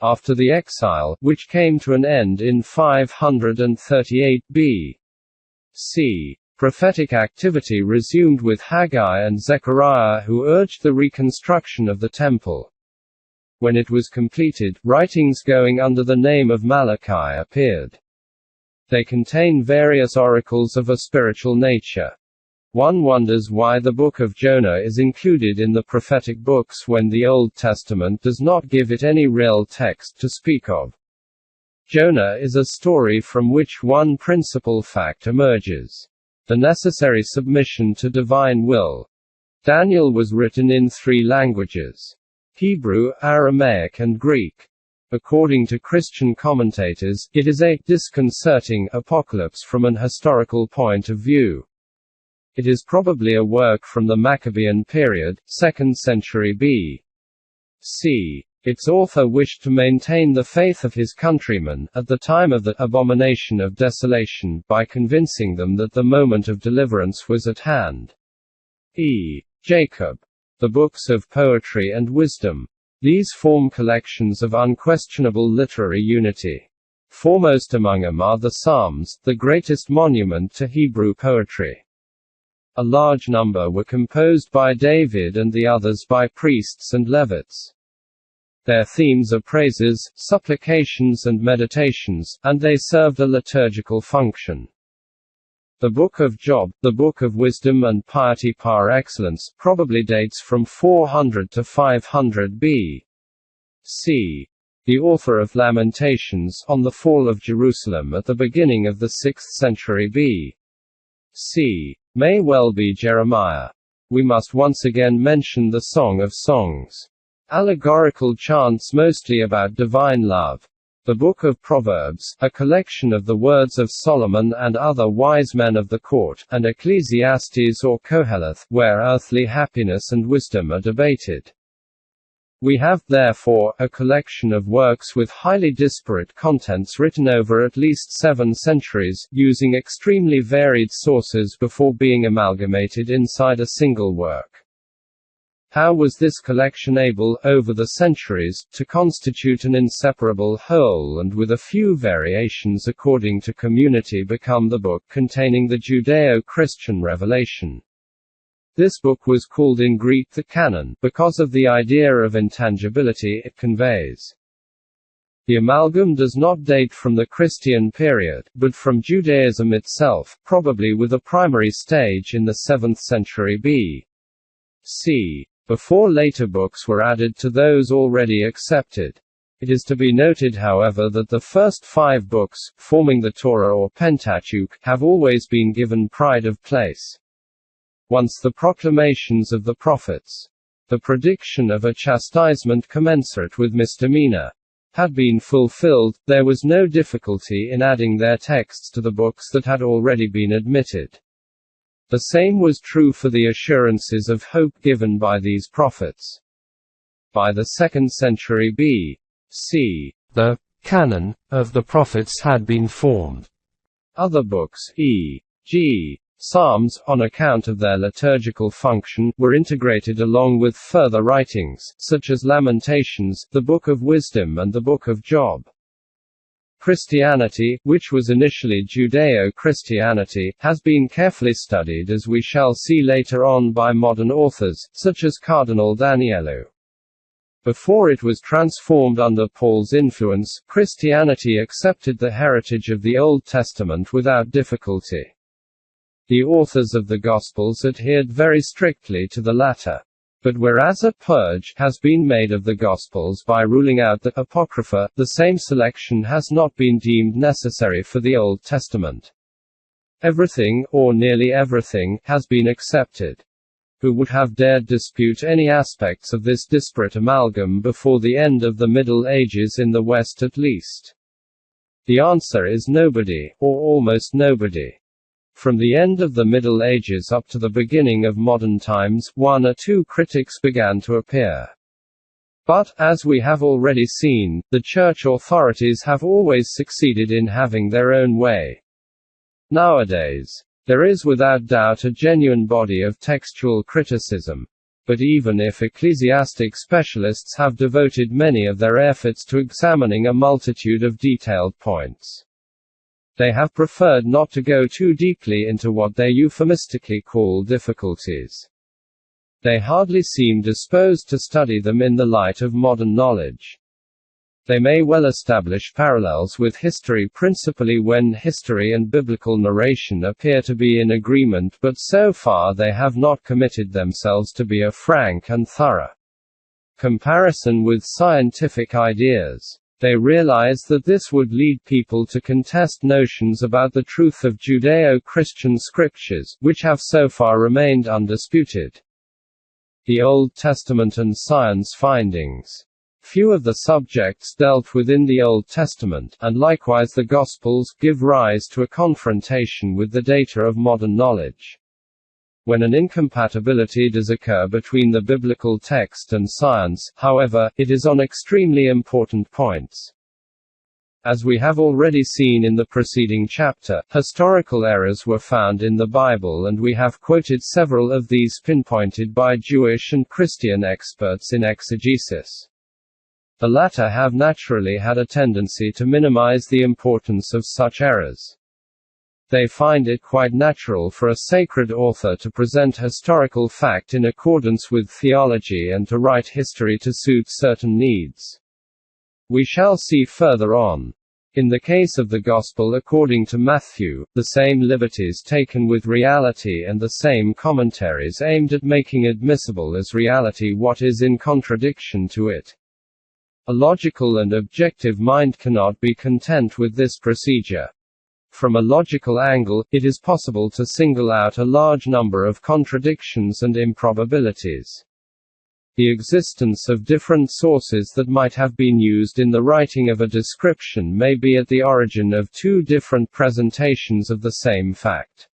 After the exile, which came to an end in 538 B.C., prophetic activity resumed with Haggai and Zechariah, who urged the reconstruction of the temple. When it was completed, writings going under the name of Malachi appeared. They contain various oracles of a spiritual nature. One wonders why the book of Jonah is included in the prophetic books when the Old Testament does not give it any real text to speak of. Jonah is a story from which one principal fact emerges: the necessary submission to divine will. Daniel was written in 3 languages: Hebrew, Aramaic and Greek. According to Christian commentators, it is a disconcerting apocalypse from an historical point of view. It is probably a work from the Maccabean period, 2nd century B.C. Its author wished to maintain the faith of his countrymen, at the time of the abomination of desolation, by convincing them that the moment of deliverance was at hand. Jacob. The books of poetry and wisdom. These form collections of unquestionable literary unity. Foremost among them are the Psalms, the greatest monument to Hebrew poetry. A large number were composed by David and the others by priests and Levites. Their themes are praises, supplications and meditations, and they served a liturgical function. The Book of Job, the Book of Wisdom and Piety par excellence, probably dates from 400 to 500 B.C. The author of Lamentations, on the fall of Jerusalem at the beginning of the 6th century B.C. may well be Jeremiah. We must once again mention the Song of Songs. Allegorical chants mostly about divine love. The Book of Proverbs, a collection of the words of Solomon and other wise men of the court, and Ecclesiastes or Koheleth, where earthly happiness and wisdom are debated. We have, therefore, a collection of works with highly disparate contents written over at least 7 centuries, using extremely varied sources before being amalgamated inside a single work. How was this collection able, over the centuries, to constitute an inseparable whole and with a few variations according to community become the book containing the Judeo-Christian revelation? This book was called in Greek the canon, because of the idea of intangibility it conveys. The amalgam does not date from the Christian period, but from Judaism itself, probably with a primary stage in the 7th century B.C. before later books were added to those already accepted. It is to be noted, however, that the first 5 books, forming the Torah or Pentateuch, have always been given pride of place. Once the proclamations of the prophets, the prediction of a chastisement commensurate with misdemeanor, had been fulfilled, there was no difficulty in adding their texts to the books that had already been admitted. The same was true for the assurances of hope given by these prophets. By the 2nd century B.C., the canon of the prophets had been formed. Other books, e.g., Psalms, on account of their liturgical function, were integrated along with further writings, such as Lamentations, the Book of Wisdom and the Book of Job. Christianity, which was initially Judeo-Christianity, has been carefully studied, as we shall see later on, by modern authors, such as Cardinal Danielu. Before it was transformed under Paul's influence, Christianity accepted the heritage of the Old Testament without difficulty. The authors of the Gospels adhered very strictly to the latter. But whereas a purge has been made of the Gospels by ruling out the Apocrypha, the same selection has not been deemed necessary for the Old Testament. Everything, or nearly everything, has been accepted. Who would have dared dispute any aspects of this disparate amalgam before the end of the Middle Ages, in the West at least? The answer is nobody, or almost nobody. From the end of the Middle Ages up to the beginning of modern times, 1 or 2 critics began to appear. But, as we have already seen, the church authorities have always succeeded in having their own way. Nowadays, there is without doubt a genuine body of textual criticism. But even if ecclesiastic specialists have devoted many of their efforts to examining a multitude of detailed points, they have preferred not to go too deeply into what they euphemistically call difficulties. They hardly seem disposed to study them in the light of modern knowledge. They may well establish parallels with history, principally when history and biblical narration appear to be in agreement, but so far they have not committed themselves to be a frank and thorough comparison with scientific ideas. They realize that this would lead people to contest notions about the truth of Judeo-Christian scriptures, which have so far remained undisputed. The Old Testament and science findings. Few of the subjects dealt with in the Old Testament, and likewise the Gospels, give rise to a confrontation with the data of modern knowledge. When an incompatibility does occur between the biblical text and science, however, it is on extremely important points. As we have already seen in the preceding chapter, historical errors were found in the Bible, and we have quoted several of these pinpointed by Jewish and Christian experts in exegesis. The latter have naturally had a tendency to minimize the importance of such errors. They find it quite natural for a sacred author to present historical fact in accordance with theology and to write history to suit certain needs. We shall see further on. In the case of the Gospel according to Matthew, the same liberties taken with reality and the same commentaries aimed at making admissible as reality what is in contradiction to it. A logical and objective mind cannot be content with this procedure. From a logical angle, it is possible to single out a large number of contradictions and improbabilities. The existence of different sources that might have been used in the writing of a description may be at the origin of two different presentations of the same fact.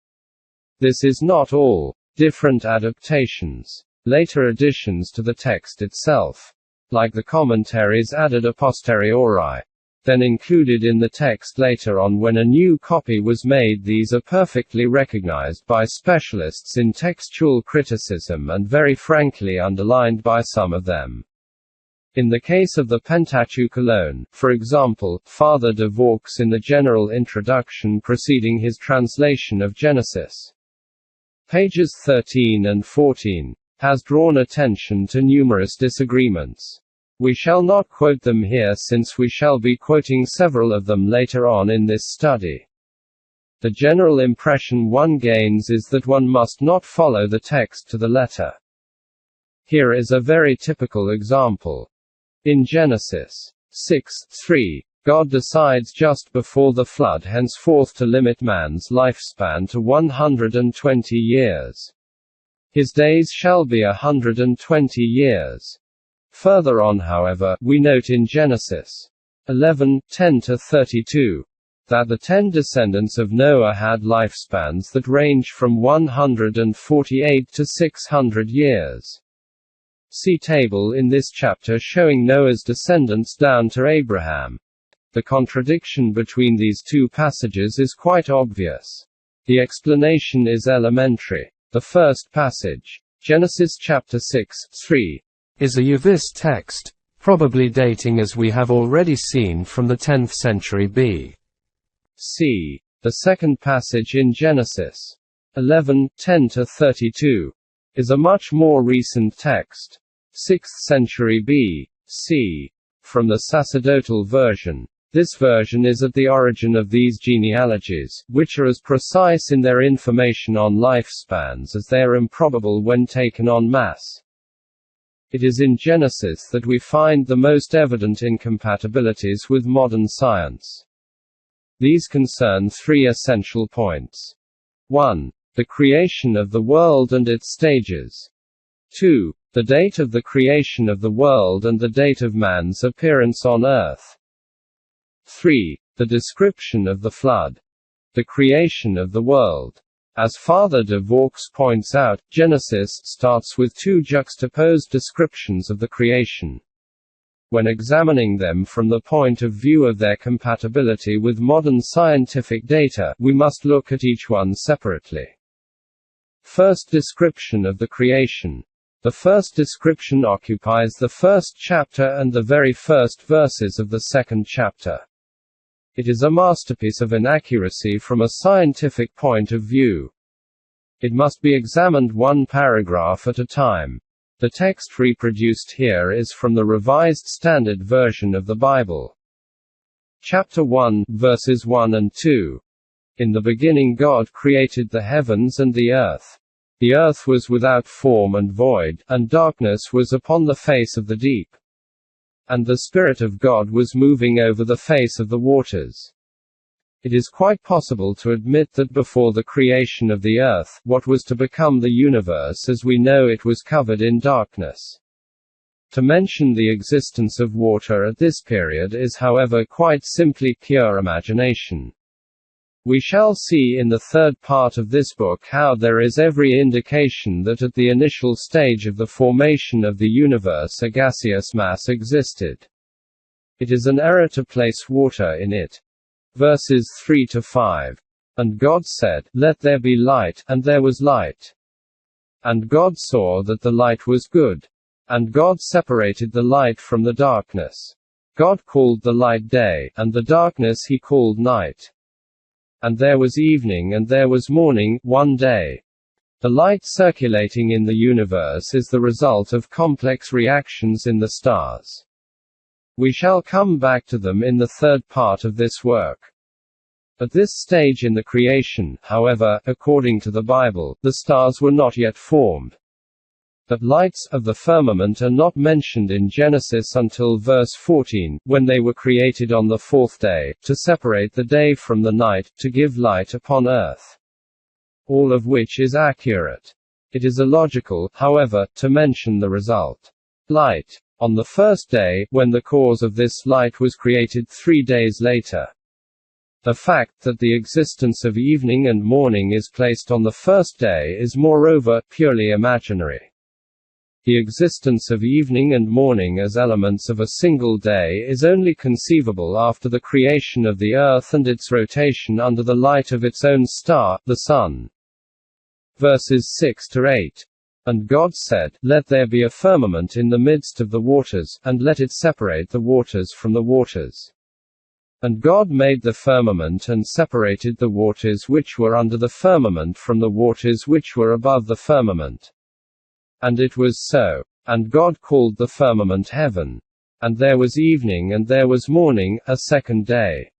This is not all. Different adaptations, later additions to the text itself, like the commentaries added a posteriori, then included in the text later on when a new copy was made. These are perfectly recognized by specialists in textual criticism and very frankly underlined by some of them. In the case of the Pentateuch alone, for example, Father de Vaux in the general introduction preceding his translation of Genesis, pages 13 and 14, has drawn attention to numerous disagreements. We shall not quote them here since we shall be quoting several of them later on in this study. The general impression one gains is that one must not follow the text to the letter. Here is a very typical example. In Genesis 6:3, God decides just before the flood henceforth to limit man's lifespan to 120 years. His days shall be 120 years. Further on, however, we note in Genesis 11:10-32, that the 10 descendants of Noah had lifespans that range from 148 to 600 years. See table in this chapter showing Noah's descendants down to Abraham. The contradiction between these two passages is quite obvious. The explanation is elementary. The first passage, Genesis chapter 6:3, is a Uvis text, probably dating as we have already seen from the 10th century B.C. The second passage in Genesis 11:10-32 is a much more recent text, 6th century B.C., from the sacerdotal version. This version is at the origin of these genealogies, which are as precise in their information on lifespans as they are improbable when taken en masse. It is in Genesis that we find the most evident incompatibilities with modern science. These concern three essential points. 1. The creation of the world and its stages. 2. The date of the creation of the world and the date of man's appearance on earth. 3. The description of the flood. The creation of the world. As Father de Vaux points out, Genesis starts with two juxtaposed descriptions of the creation. When examining them from the point of view of their compatibility with modern scientific data, we must look at each one separately. First description of the creation. The first description occupies the first chapter and the very first verses of the second chapter. It is a masterpiece of inaccuracy from a scientific point of view. It must be examined one paragraph at a time. The text reproduced here is from the Revised Standard Version of the Bible. Chapter 1, verses 1 and 2. In the beginning God created the heavens and the earth. The earth was without form and void, and darkness was upon the face of the deep. And the Spirit of God was moving over the face of the waters. It is quite possible to admit that before the creation of the earth, what was to become the universe as we know it was covered in darkness. To mention the existence of water at this period is, however, quite simply pure imagination. We shall see in the third part of this book how there is every indication that at the initial stage of the formation of the universe a gaseous mass existed. It is an error to place water in it. Verses 3-5. And God said, "Let there be light, and there was light. And God saw that the light was good." And God separated the light from the darkness. God called the light day, and the darkness he called night. And there was evening and there was morning, one day. The light circulating in the universe is the result of complex reactions in the stars. We shall come back to them in the third part of this work. At this stage in the creation, however, according to the Bible, the stars were not yet formed. The lights of the firmament are not mentioned in Genesis until verse 14, when they were created on the fourth day, to separate the day from the night, to give light upon earth. All of which is accurate. It is illogical, however, to mention the result. Light. On the first day, when the cause of this light was created 3 days later. The fact that the existence of evening and morning is placed on the first day is moreover, purely imaginary. The existence of evening and morning as elements of a single day is only conceivable after the creation of the earth and its rotation under the light of its own star, the sun. Verses 6-8. And God said, Let there be a firmament in the midst of the waters, and let it separate the waters from the waters. And God made the firmament and separated the waters which were under the firmament from the waters which were above the firmament. And it was so. And God called the firmament heaven. And there was evening and there was morning, a second day.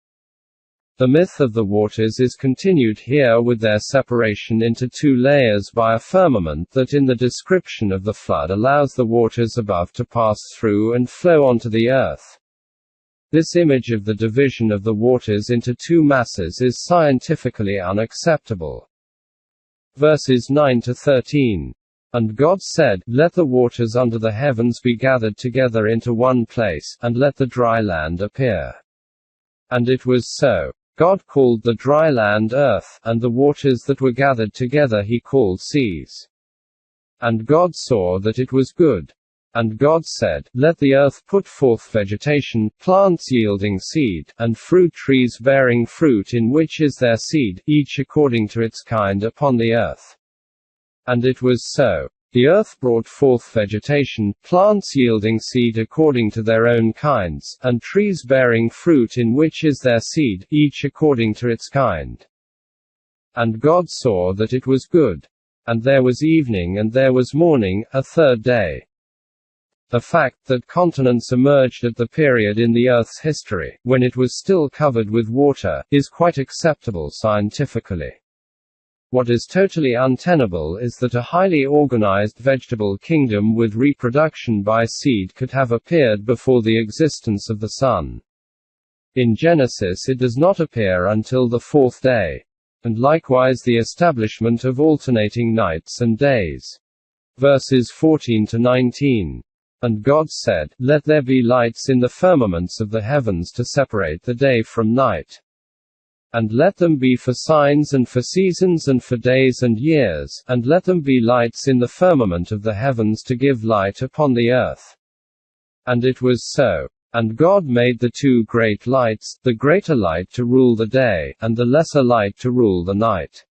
The myth of the waters is continued here with their separation into 2 layers by a firmament that in the description of the flood allows the waters above to pass through and flow onto the earth. This image of the division of the waters into 2 masses is scientifically unacceptable. Verses 9-13. And God said, Let the waters under the heavens be gathered together into one place, and let the dry land appear. And it was so. God called the dry land earth, and the waters that were gathered together he called seas. And God saw that it was good. And God said, Let the earth put forth vegetation, plants yielding seed, and fruit trees bearing fruit in which is their seed, each according to its kind upon the earth. And it was so. The earth brought forth vegetation, plants yielding seed according to their own kinds, and trees bearing fruit in which is their seed, each according to its kind. And God saw that it was good. And there was evening and there was morning, a third day. The fact that continents emerged at the period in the Earth's history, when it was still covered with water, is quite acceptable scientifically. What is totally untenable is that a highly organized vegetable kingdom with reproduction by seed could have appeared before the existence of the sun. In Genesis it does not appear until the 4th day. And likewise the establishment of alternating nights and days. Verses 14-19. And God said, Let there be lights in the firmaments of the heavens to separate the day from night. And let them be for signs and for seasons and for days and years, and let them be lights in the firmament of the heavens to give light upon the earth. And it was so. And God made the 2 great lights, the greater light to rule the day, and the lesser light to rule the night.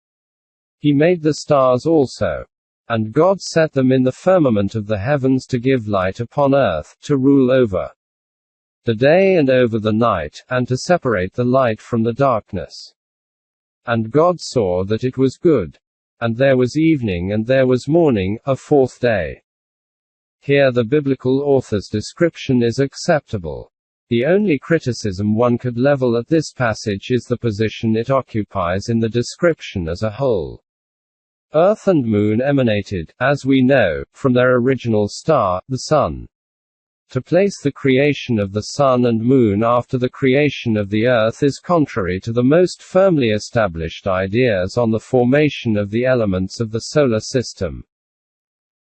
He made the stars also. And God set them in the firmament of the heavens to give light upon earth, to rule over the day and over the night, and to separate the light from the darkness. And God saw that it was good. And there was evening and there was morning, a 4th day. Here the biblical author's description is acceptable. The only criticism one could level at this passage is the position it occupies in the description as a whole. Earth and moon emanated, as we know, from their original star, the sun. To place the creation of the sun and moon after the creation of the earth is contrary to the most firmly established ideas on the formation of the elements of the solar system.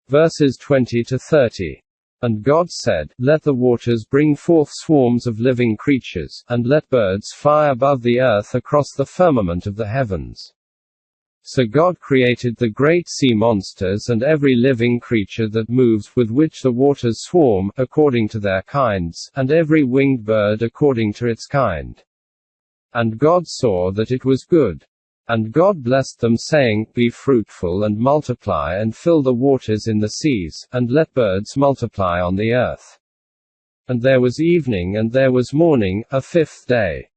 Verses 20-30. And God said, Let the waters bring forth swarms of living creatures, and let birds fly above the earth across the firmament of the heavens. So God created the great sea monsters and every living creature that moves with which the waters swarm, according to their kinds, and every winged bird according to its kind. And God saw that it was good. And God blessed them, saying, Be fruitful and multiply and fill the waters in the seas, and let birds multiply on the earth. And there was evening and there was morning, a fifth day.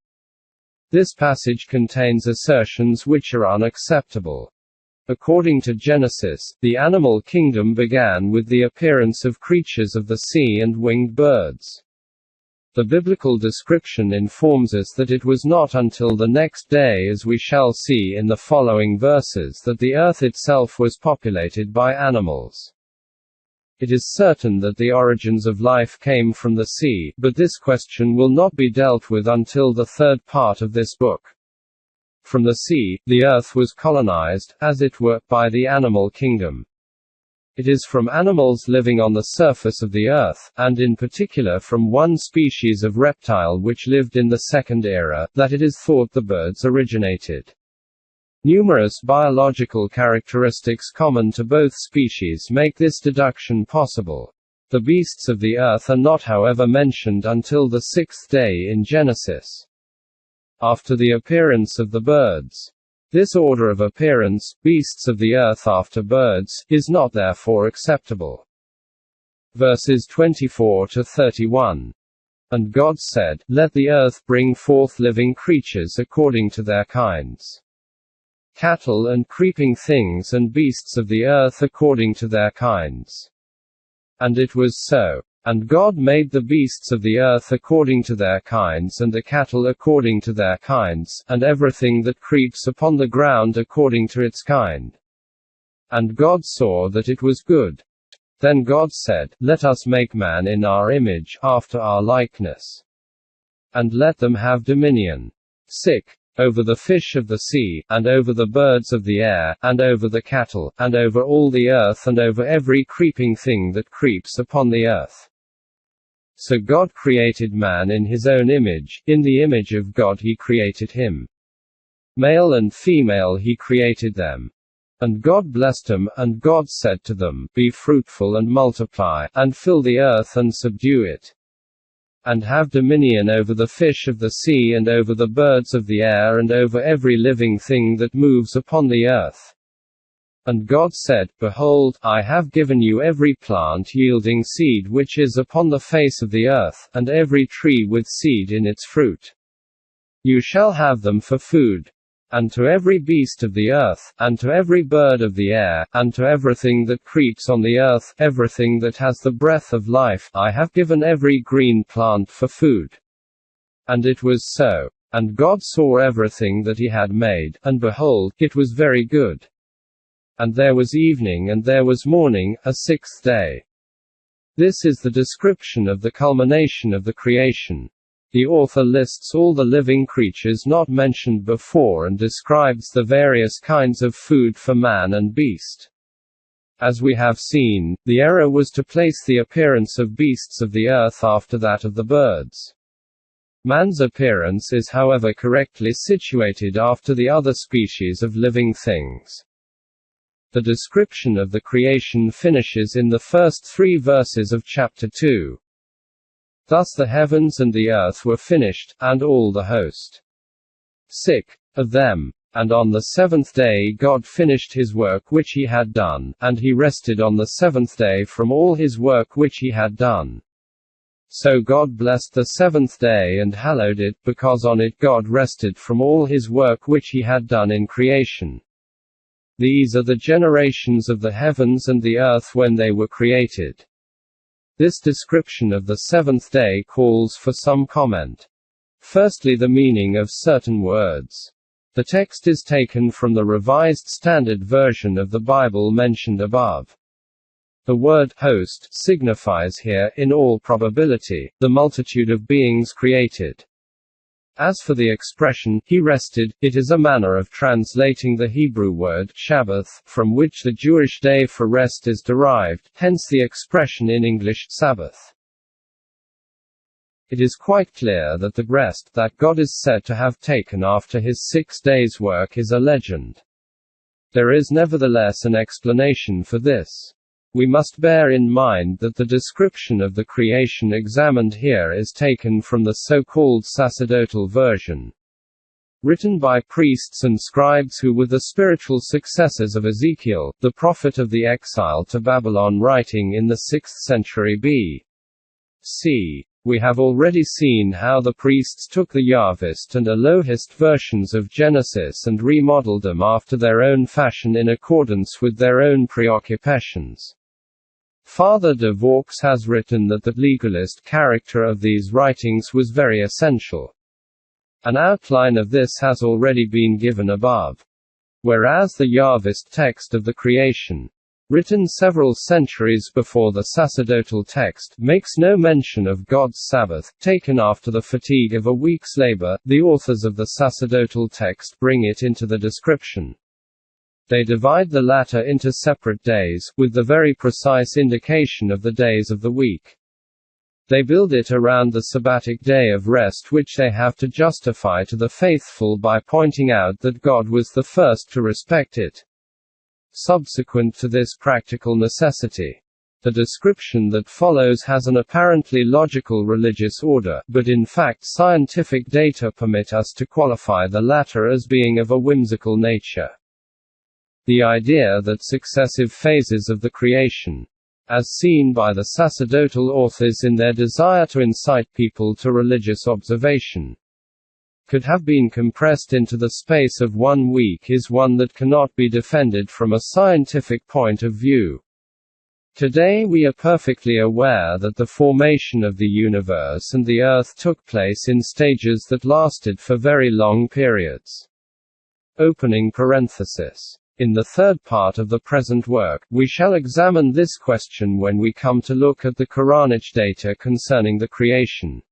This passage contains assertions which are unacceptable. According to Genesis, the animal kingdom began with the appearance of creatures of the sea and winged birds. The biblical description informs us that it was not until the next day, as we shall see in the following verses, that the earth itself was populated by animals. It is certain that the origins of life came from the sea, but this question will not be dealt with until the third part of this book. From the sea, the earth was colonized, as it were, by the animal kingdom. It is from animals living on the surface of the earth, and in particular from one species of reptile which lived in the Second Era, that it is thought the birds originated. Numerous biological characteristics common to both species make this deduction possible. The beasts of the earth are not, however, mentioned until the sixth day in Genesis. After the appearance of the birds. This order of appearance, beasts of the earth after birds, is not therefore acceptable. Verses 24 to 31. And God said, Let the earth bring forth living creatures according to their kinds. Cattle and creeping things and beasts of the earth according to their kinds. And it was so. And God made the beasts of the earth according to their kinds, and the cattle according to their kinds, and everything that creeps upon the ground according to its kind. And God saw that it was good. Then God said, Let us make man in our image, after our likeness. And let them have dominion. Over the fish of the sea, and over the birds of the air, and over the cattle, and over all the earth, and over every creeping thing that creeps upon the earth. So God created man in his own image, in the image of God he created him. Male and female he created them. And God blessed them, and God said to them, Be fruitful and multiply, and fill the earth and subdue it. And have dominion over the fish of the sea and over the birds of the air and over every living thing that moves upon the earth. And God said, Behold, I have given you every plant yielding seed which is upon the face of the earth, and every tree with seed in its fruit. You shall have them for food. And to every beast of the earth, and to every bird of the air, and to everything that creeps on the earth, everything that has the breath of life, I have given every green plant for food. And it was so. And God saw everything that he had made, and behold, it was very good. And there was evening and there was morning, a sixth day. This is the description of the culmination of the creation. The author lists all the living creatures not mentioned before and describes the various kinds of food for man and beast. As we have seen, the error was to place the appearance of beasts of the earth after that of the birds. Man's appearance is, however, correctly situated after the other species of living things. The description of the creation finishes in the first 3 verses of chapter 2. Thus the heavens and the earth were finished, and all the host of them. And on the seventh day God finished his work which he had done, and he rested on the seventh day from all his work which he had done. So God blessed the seventh day and hallowed it, because on it God rested from all his work which he had done in creation. These are the generations of the heavens and the earth when they were created. This description of the seventh day calls for some comment. Firstly, the meaning of certain words. The text is taken from the Revised Standard Version of the Bible mentioned above. The word host signifies here, in all probability, the multitude of beings created. As for the expression, he rested, it is a manner of translating the Hebrew word Shabbath, from which the Jewish day for rest is derived, hence the expression in English, Sabbath. It is quite clear that the rest that God is said to have taken after his 6 days' work is a legend. There is nevertheless an explanation for this. We must bear in mind that the description of the creation examined here is taken from the so-called sacerdotal version. written by priests and scribes who were the spiritual successors of Ezekiel, the prophet of the exile to Babylon, writing in the 6th century B.C. We have already seen how the priests took the Yahvist and Elohist versions of Genesis and remodeled them after their own fashion in accordance with their own preoccupations. Father de Vaux has written that the legalist character of these writings was very essential. An outline of this has already been given above. Whereas the Yahvist text of the creation, written several centuries before the sacerdotal text, makes no mention of God's Sabbath, taken after the fatigue of a week's labor, the authors of the sacerdotal text bring it into the description. They divide the latter into separate days, with the very precise indication of the days of the week. They build it around the sabbatic day of rest, which they have to justify to the faithful by pointing out that God was the first to respect it. Subsequent to this practical necessity, the description that follows has an apparently logical religious order, but in fact scientific data permit us to qualify the latter as being of a whimsical nature. The idea that successive phases of the creation, as seen by the sacerdotal authors in their desire to incite people to religious observation, could have been compressed into the space of 1 week is one that cannot be defended from a scientific point of view. Today we are perfectly aware that the formation of the universe and the earth took place in stages that lasted for very long periods. Opening parenthesis. In the third part of the present work, we shall examine this question when we come to look at the Quranic data concerning the creation.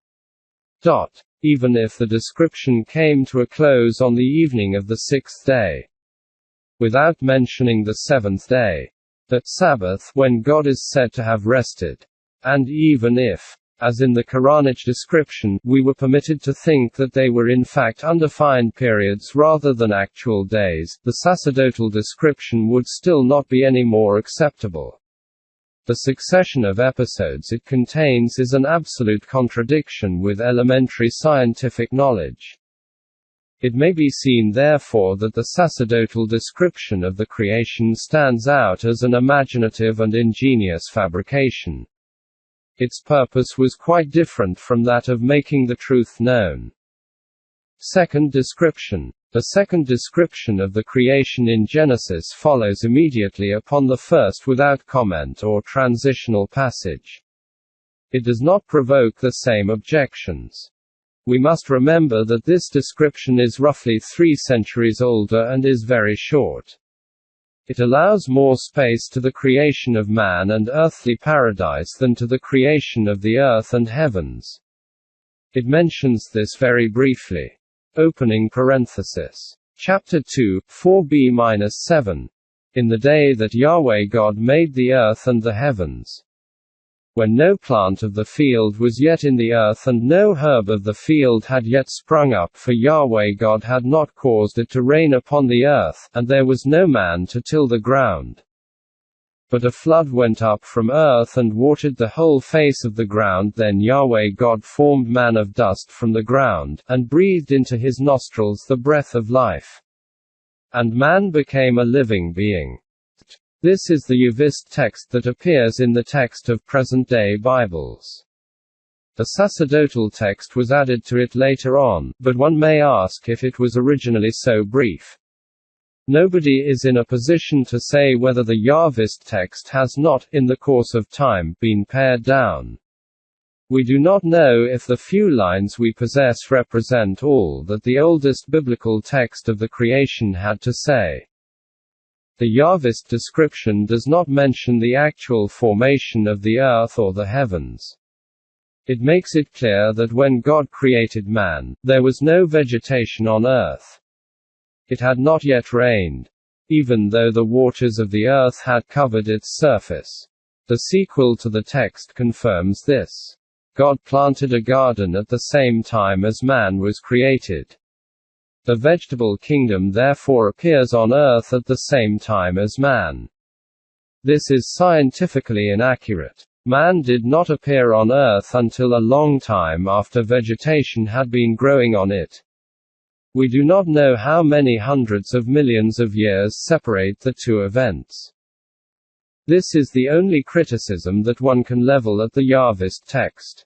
Even if the description came to a close on the evening of the 6th day, without mentioning the 7th day, that Sabbath, when God is said to have rested, and even if, as in the Quranic description, we were permitted to think that they were in fact undefined periods rather than actual days, the sacerdotal description would still not be any more acceptable. The succession of episodes it contains is an absolute contradiction with elementary scientific knowledge. It may be seen therefore that the sacerdotal description of the creation stands out as an imaginative and ingenious fabrication. Its purpose was quite different from that of making the truth known. Second description. The second description of the creation in Genesis follows immediately upon the first without comment or transitional passage. It does not provoke the same objections. We must remember that this description is roughly 3 centuries older and is very short. It allows more space to the creation of man and earthly paradise than to the creation of the earth and heavens. It mentions this very briefly. Opening parenthesis. Chapter 2, 4b-7. In the day that Yahweh God made the earth and the heavens, when no plant of the field was yet in the earth and no herb of the field had yet sprung up, for Yahweh God had not caused it to rain upon the earth, and there was no man to till the ground. But a flood went up from earth and watered the whole face of the ground. Then Yahweh God formed man of dust from the ground, and breathed into his nostrils the breath of life. And man became a living being. This is the Yahvist text that appears in the text of present-day Bibles. The sacerdotal text was added to it later on, but one may ask if it was originally so brief. Nobody is in a position to say whether the Yahvist text has not, in the course of time, been pared down. We do not know if the few lines we possess represent all that the oldest biblical text of the creation had to say. The Yahvist description does not mention the actual formation of the earth or the heavens. It makes it clear that when God created man, there was no vegetation on earth. It had not yet rained, even though the waters of the earth had covered its surface. The sequel to the text confirms this. God planted a garden at the same time as man was created. The vegetable kingdom therefore appears on earth at the same time as man. This is scientifically inaccurate. Man did not appear on earth until a long time after vegetation had been growing on it. We do not know how many hundreds of millions of years separate the two events. This is the only criticism that one can level at the Yahvist text.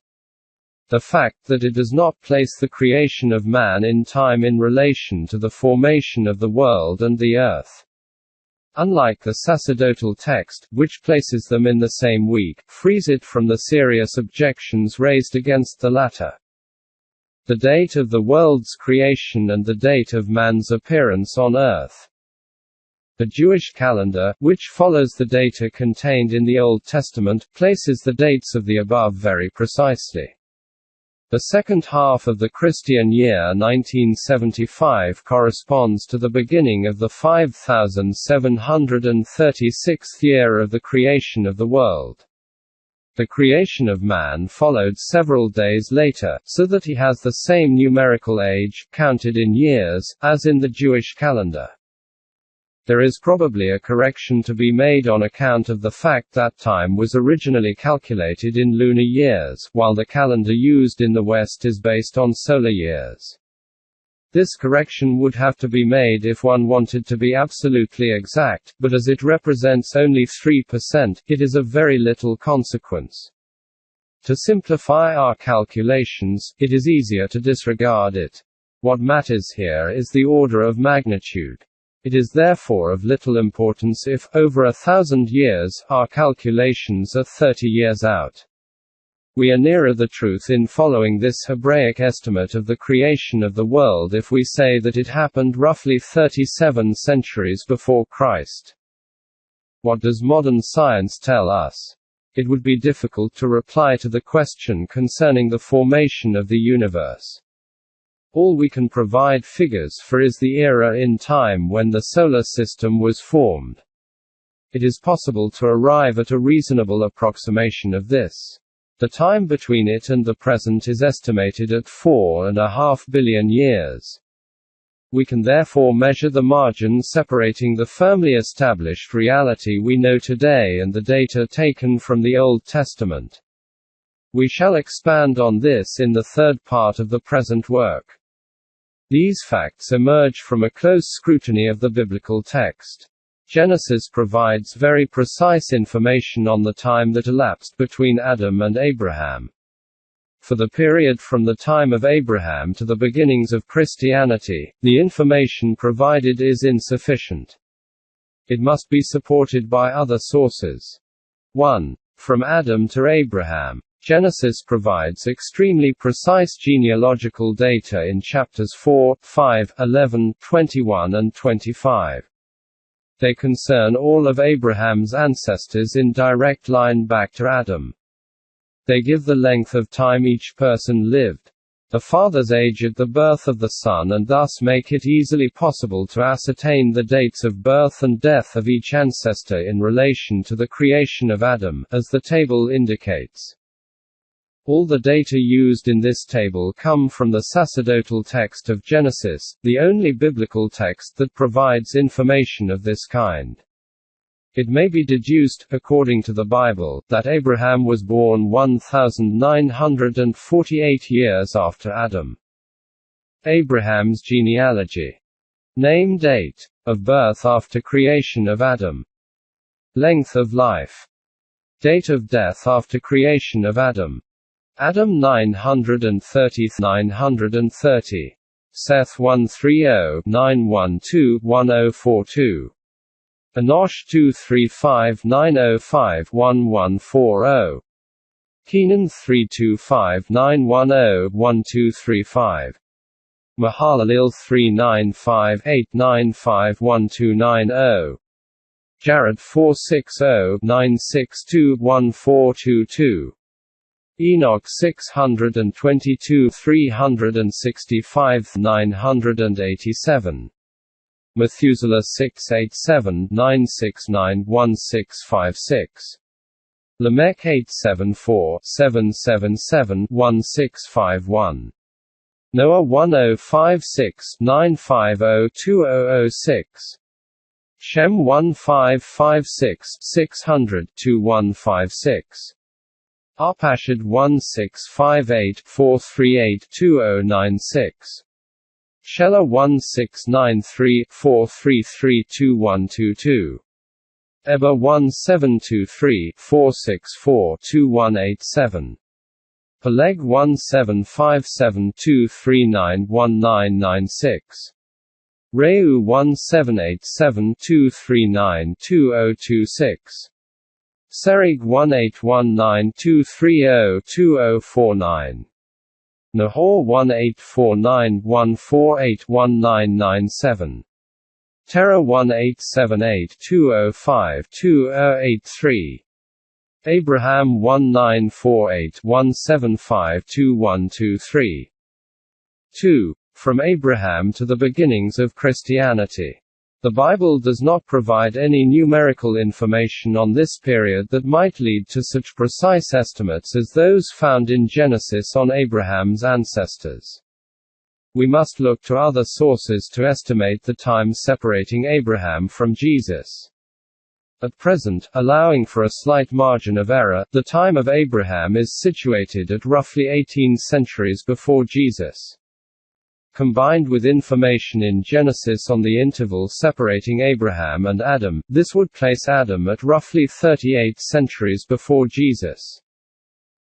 The fact that it does not place the creation of man in time in relation to the formation of the world and the earth. Unlike the sacerdotal text, which places them in the same week, frees it from the serious objections raised against the latter. The date of the world's creation and the date of man's appearance on earth. The Jewish calendar, which follows the data contained in the Old Testament, places the dates of the above very precisely. The second half of the Christian year 1975 corresponds to the beginning of the 5736th year of the creation of the world. The creation of man followed several days later, so that he has the same numerical age, counted in years, as in the Jewish calendar. There is probably a correction to be made on account of the fact that time was originally calculated in lunar years, while the calendar used in the West is based on solar years. This correction would have to be made if one wanted to be absolutely exact, but as it represents only 3%, it is of very little consequence. To simplify our calculations, it is easier to disregard it. What matters here is the order of magnitude. It is therefore of little importance if, over 1,000 years, our calculations are 30 years out. We are nearer the truth in following this Hebraic estimate of the creation of the world if we say that it happened roughly 37 centuries before Christ. What does modern science tell us? It would be difficult to reply to the question concerning the formation of the universe. All we can provide figures for is the era in time when the solar system was formed. It is possible to arrive at a reasonable approximation of this. The time between it and the present is estimated at 4.5 billion years. We can therefore measure the margin separating the firmly established reality we know today and the data taken from the Old Testament. We shall expand on this in the third part of the present work. These facts emerge from a close scrutiny of the biblical text. Genesis provides very precise information on the time that elapsed between Adam and Abraham. For the period from the time of Abraham to the beginnings of Christianity, the information provided is insufficient. It must be supported by other sources. 1. From Adam to Abraham. Genesis provides extremely precise genealogical data in chapters 4, 5, 11, 21 and 25. They concern all of Abraham's ancestors in direct line back to Adam. They give the length of time each person lived, the father's age at the birth of the son, and thus make it easily possible to ascertain the dates of birth and death of each ancestor in relation to the creation of Adam, as the table indicates. All the data used in this table come from the sacerdotal text of Genesis, the only biblical text that provides information of this kind. It may be deduced, according to the Bible, that Abraham was born 1948 years after Adam. Abraham's genealogy. Name, date of birth after creation of Adam. Length of life. Date of death after creation of Adam. Adam 930. Seth 130-912-1042. Enosh 235-905-1140. Kenan 325-910-1235. Mahalalel 395-895-1290. Jared 460-962-1422. Enoch 622-365-987. Methuselah 687-969-1656. Lamech 874-777-1651. Noah 1056-950-2006. Shem 1556-600-2156. Arpachshad 1658-438-2096. Scheller 1693-4332122. Eber 1723-464-2187. Peleg 175723919996. Reu 178723922026. Serig 181923022049. Nahor 184914819997. Terra 187820522083. Abraham 194817522123. 2. From Abraham to the beginnings of Christianity. The Bible does not provide any numerical information on this period that might lead to such precise estimates as those found in Genesis on Abraham's ancestors. We must look to other sources to estimate the time separating Abraham from Jesus. At present, allowing for a slight margin of error, the time of Abraham is situated at roughly 18 centuries before Jesus. Combined with information in Genesis on the interval separating Abraham and Adam, this would place Adam at roughly 38 centuries before Jesus.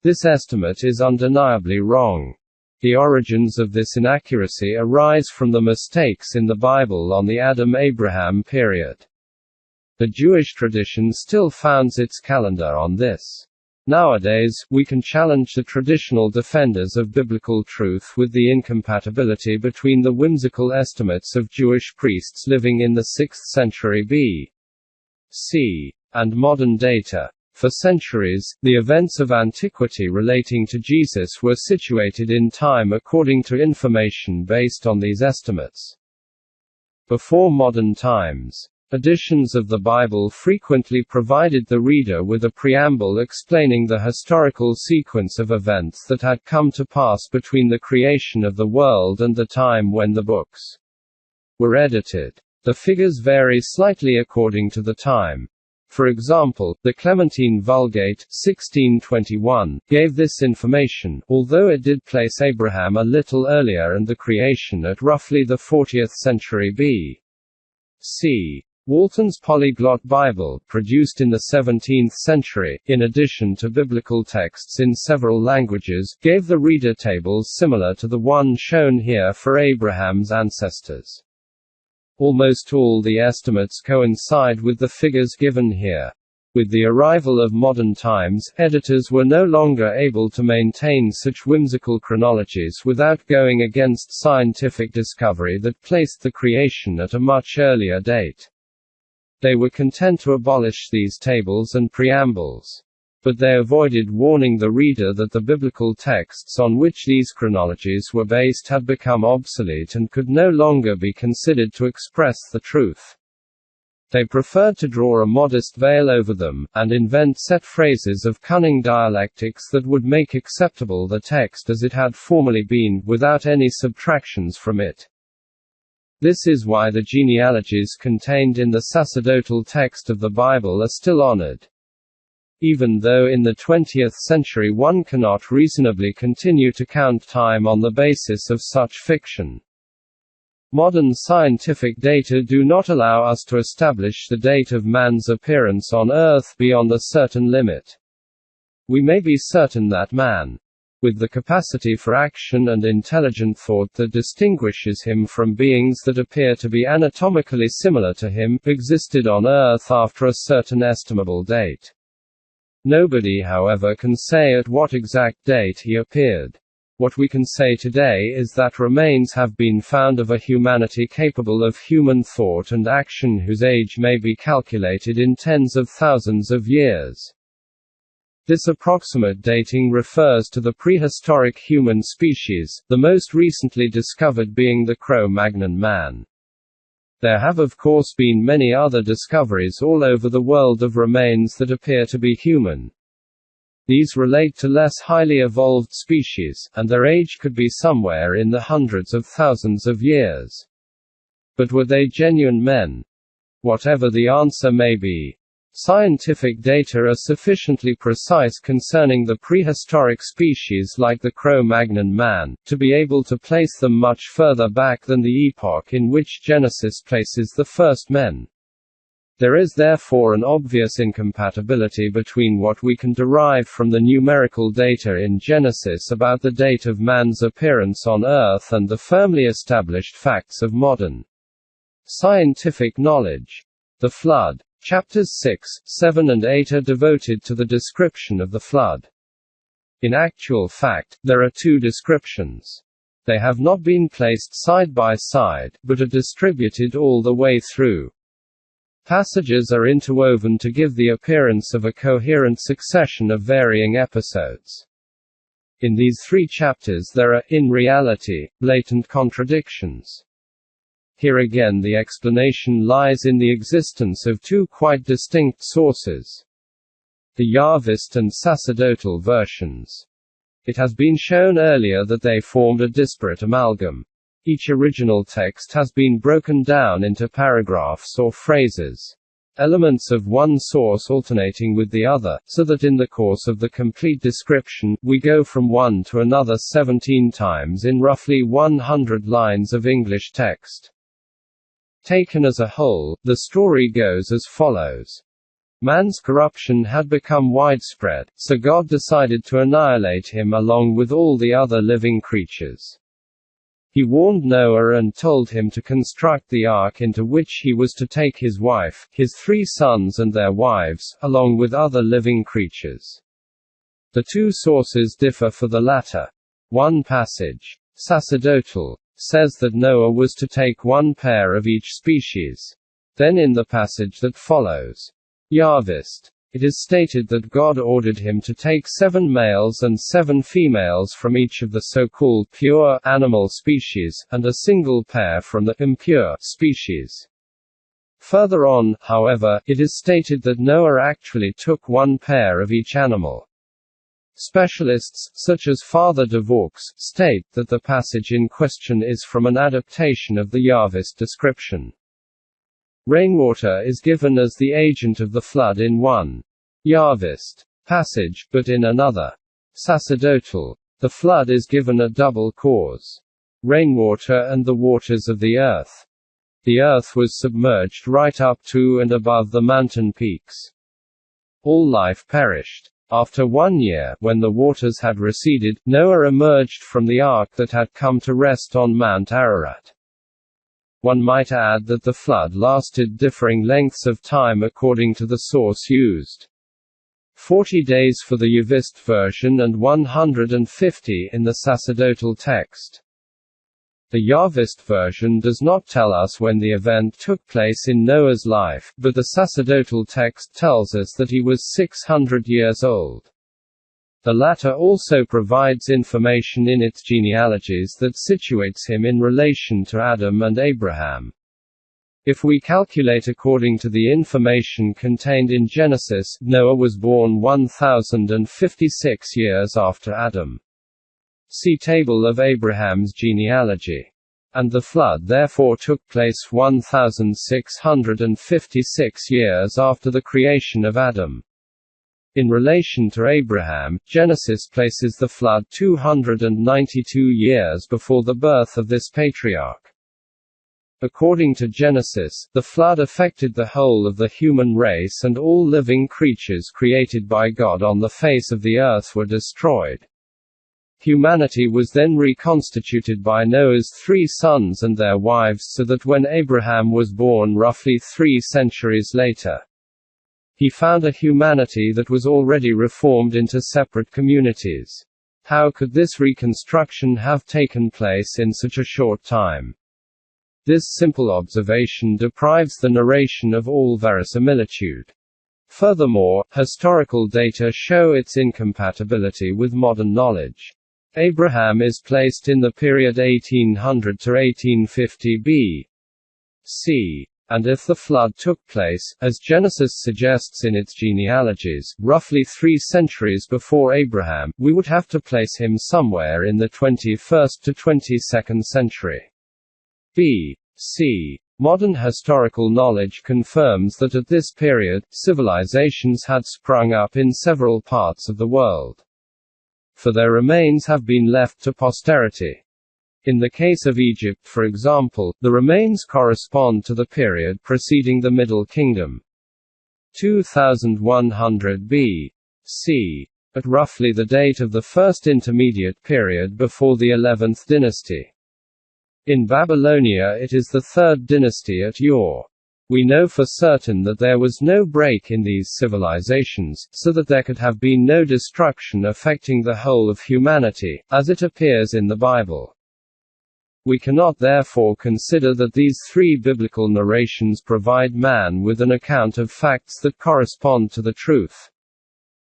This estimate is undeniably wrong. The origins of this inaccuracy arise from the mistakes in the Bible on the Adam-Abraham period. The Jewish tradition still founds its calendar on this. Nowadays, we can challenge the traditional defenders of biblical truth with the incompatibility between the whimsical estimates of Jewish priests living in the 6th century B.C. and modern data. For centuries, the events of antiquity relating to Jesus were situated in time according to information based on these estimates. Before modern times, editions of the Bible frequently provided the reader with a preamble explaining the historical sequence of events that had come to pass between the creation of the world and the time when the books were edited. The figures vary slightly according to the time. For example, the Clementine Vulgate, 1621, gave this information, although it did place Abraham a little earlier and the creation at roughly the 40th century B.C. Walton's Polyglot Bible, produced in the 17th century, in addition to biblical texts in several languages, gave the reader tables similar to the one shown here for Abraham's ancestors. Almost all the estimates coincide with the figures given here. With the arrival of modern times, editors were no longer able to maintain such whimsical chronologies without going against scientific discovery that placed the creation at a much earlier date. They were content to abolish these tables and preambles. But they avoided warning the reader that the biblical texts on which these chronologies were based had become obsolete and could no longer be considered to express the truth. They preferred to draw a modest veil over them, and invent set phrases of cunning dialectics that would make acceptable the text as it had formerly been, without any subtractions from it. This is why the genealogies contained in the sacerdotal text of the Bible are still honored. Even though in the 20th century one cannot reasonably continue to count time on the basis of such fiction. Modern scientific data do not allow us to establish the date of man's appearance on Earth beyond a certain limit. We may be certain that man, with the capacity for action and intelligent thought that distinguishes him from beings that appear to be anatomically similar to him, existed on Earth after a certain estimable date. Nobody, however, can say at what exact date he appeared. What we can say today is that remains have been found of a humanity capable of human thought and action whose age may be calculated in tens of thousands of years. This approximate dating refers to the prehistoric human species, the most recently discovered being the Cro-Magnon man. There have of course been many other discoveries all over the world of remains that appear to be human. These relate to less highly evolved species, and their age could be somewhere in the hundreds of thousands of years. But were they genuine men? Whatever the answer may be, Scientific data are sufficiently precise concerning the prehistoric species like the Cro-Magnon man, to be able to place them much further back than the epoch in which Genesis places the first men. There is therefore an obvious incompatibility between what we can derive from the numerical data in Genesis about the date of man's appearance on Earth and the firmly established facts of modern scientific knowledge. The Flood. Chapters 6, 7 and 8 are devoted to the description of the flood. In actual fact, there are two descriptions. They have not been placed side by side, but are distributed all the way through. Passages are interwoven to give the appearance of a coherent succession of varying episodes. In these three chapters there are, in reality, blatant contradictions. Here again the explanation lies in the existence of two quite distinct sources. The Yahvist and sacerdotal versions. It has been shown earlier that they formed a disparate amalgam. Each original text has been broken down into paragraphs or phrases. Elements of one source alternating with the other, so that in the course of the complete description, we go from one to another 17 times in roughly 100 lines of English text. Taken as a whole, the story goes as follows. Man's corruption had become widespread, so God decided to annihilate him along with all the other living creatures. He warned Noah and told him to construct the ark into which he was to take his wife, his 3 sons and their wives, along with other living creatures. The two sources differ for the latter. One passage, sacerdotal, says that Noah was to take 1 pair of each species. Then in the passage that follows, Yahvist, it is stated that God ordered him to take 7 males and 7 females from each of the so-called pure animal species, and a single pair from the impure species. Further on, however, it is stated that Noah actually took 1 pair of each animal. Specialists, such as Father de Vaux, state that the passage in question is from an adaptation of the Yahvist description. Rainwater is given as the agent of the flood in one Yahvist passage, but in another sacerdotal, the flood is given a double cause: rainwater and the waters of the earth. The earth was submerged right up to and above the mountain peaks. All life perished. After 1 year, when the waters had receded, Noah emerged from the ark that had come to rest on Mount Ararat. One might add that the flood lasted differing lengths of time according to the source used. 40 days for the Yahvist version and 150 in the sacerdotal text. The Yahvist version does not tell us when the event took place in Noah's life, but the sacerdotal text tells us that he was 600 years old. The latter also provides information in its genealogies that situates him in relation to Adam and Abraham. If we calculate according to the information contained in Genesis, Noah was born 1056 years after Adam. See Table of Abraham's genealogy. And the flood therefore took place 1656 years after the creation of Adam. In relation to Abraham, Genesis places the flood 292 years before the birth of this patriarch. According to Genesis, the flood affected the whole of the human race, and all living creatures created by God on the face of the earth were destroyed. Humanity was then reconstituted by Noah's 3 sons and their wives, so that when Abraham was born roughly 3 centuries later, he found a humanity that was already reformed into separate communities. How could this reconstruction have taken place in such a short time? This simple observation deprives the narration of all verisimilitude. Furthermore, historical data show its incompatibility with modern knowledge. Abraham is placed in the period 1800 to 1850 B.C. And if the flood took place, as Genesis suggests in its genealogies, roughly 3 centuries before Abraham, we would have to place him somewhere in the 21st to 22nd century. B.C. Modern historical knowledge confirms that at this period, civilizations had sprung up in several parts of the world. For their remains have been left to posterity. In the case of Egypt, for example, the remains correspond to the period preceding the Middle Kingdom. 2100 B.C. At roughly the date of the first intermediate period before the 11th dynasty. In Babylonia it is the 3rd dynasty at Ur. We know for certain that there was no break in these civilizations, so that there could have been no destruction affecting the whole of humanity, as it appears in the Bible. We cannot therefore consider that these three biblical narrations provide man with an account of facts that correspond to the truth.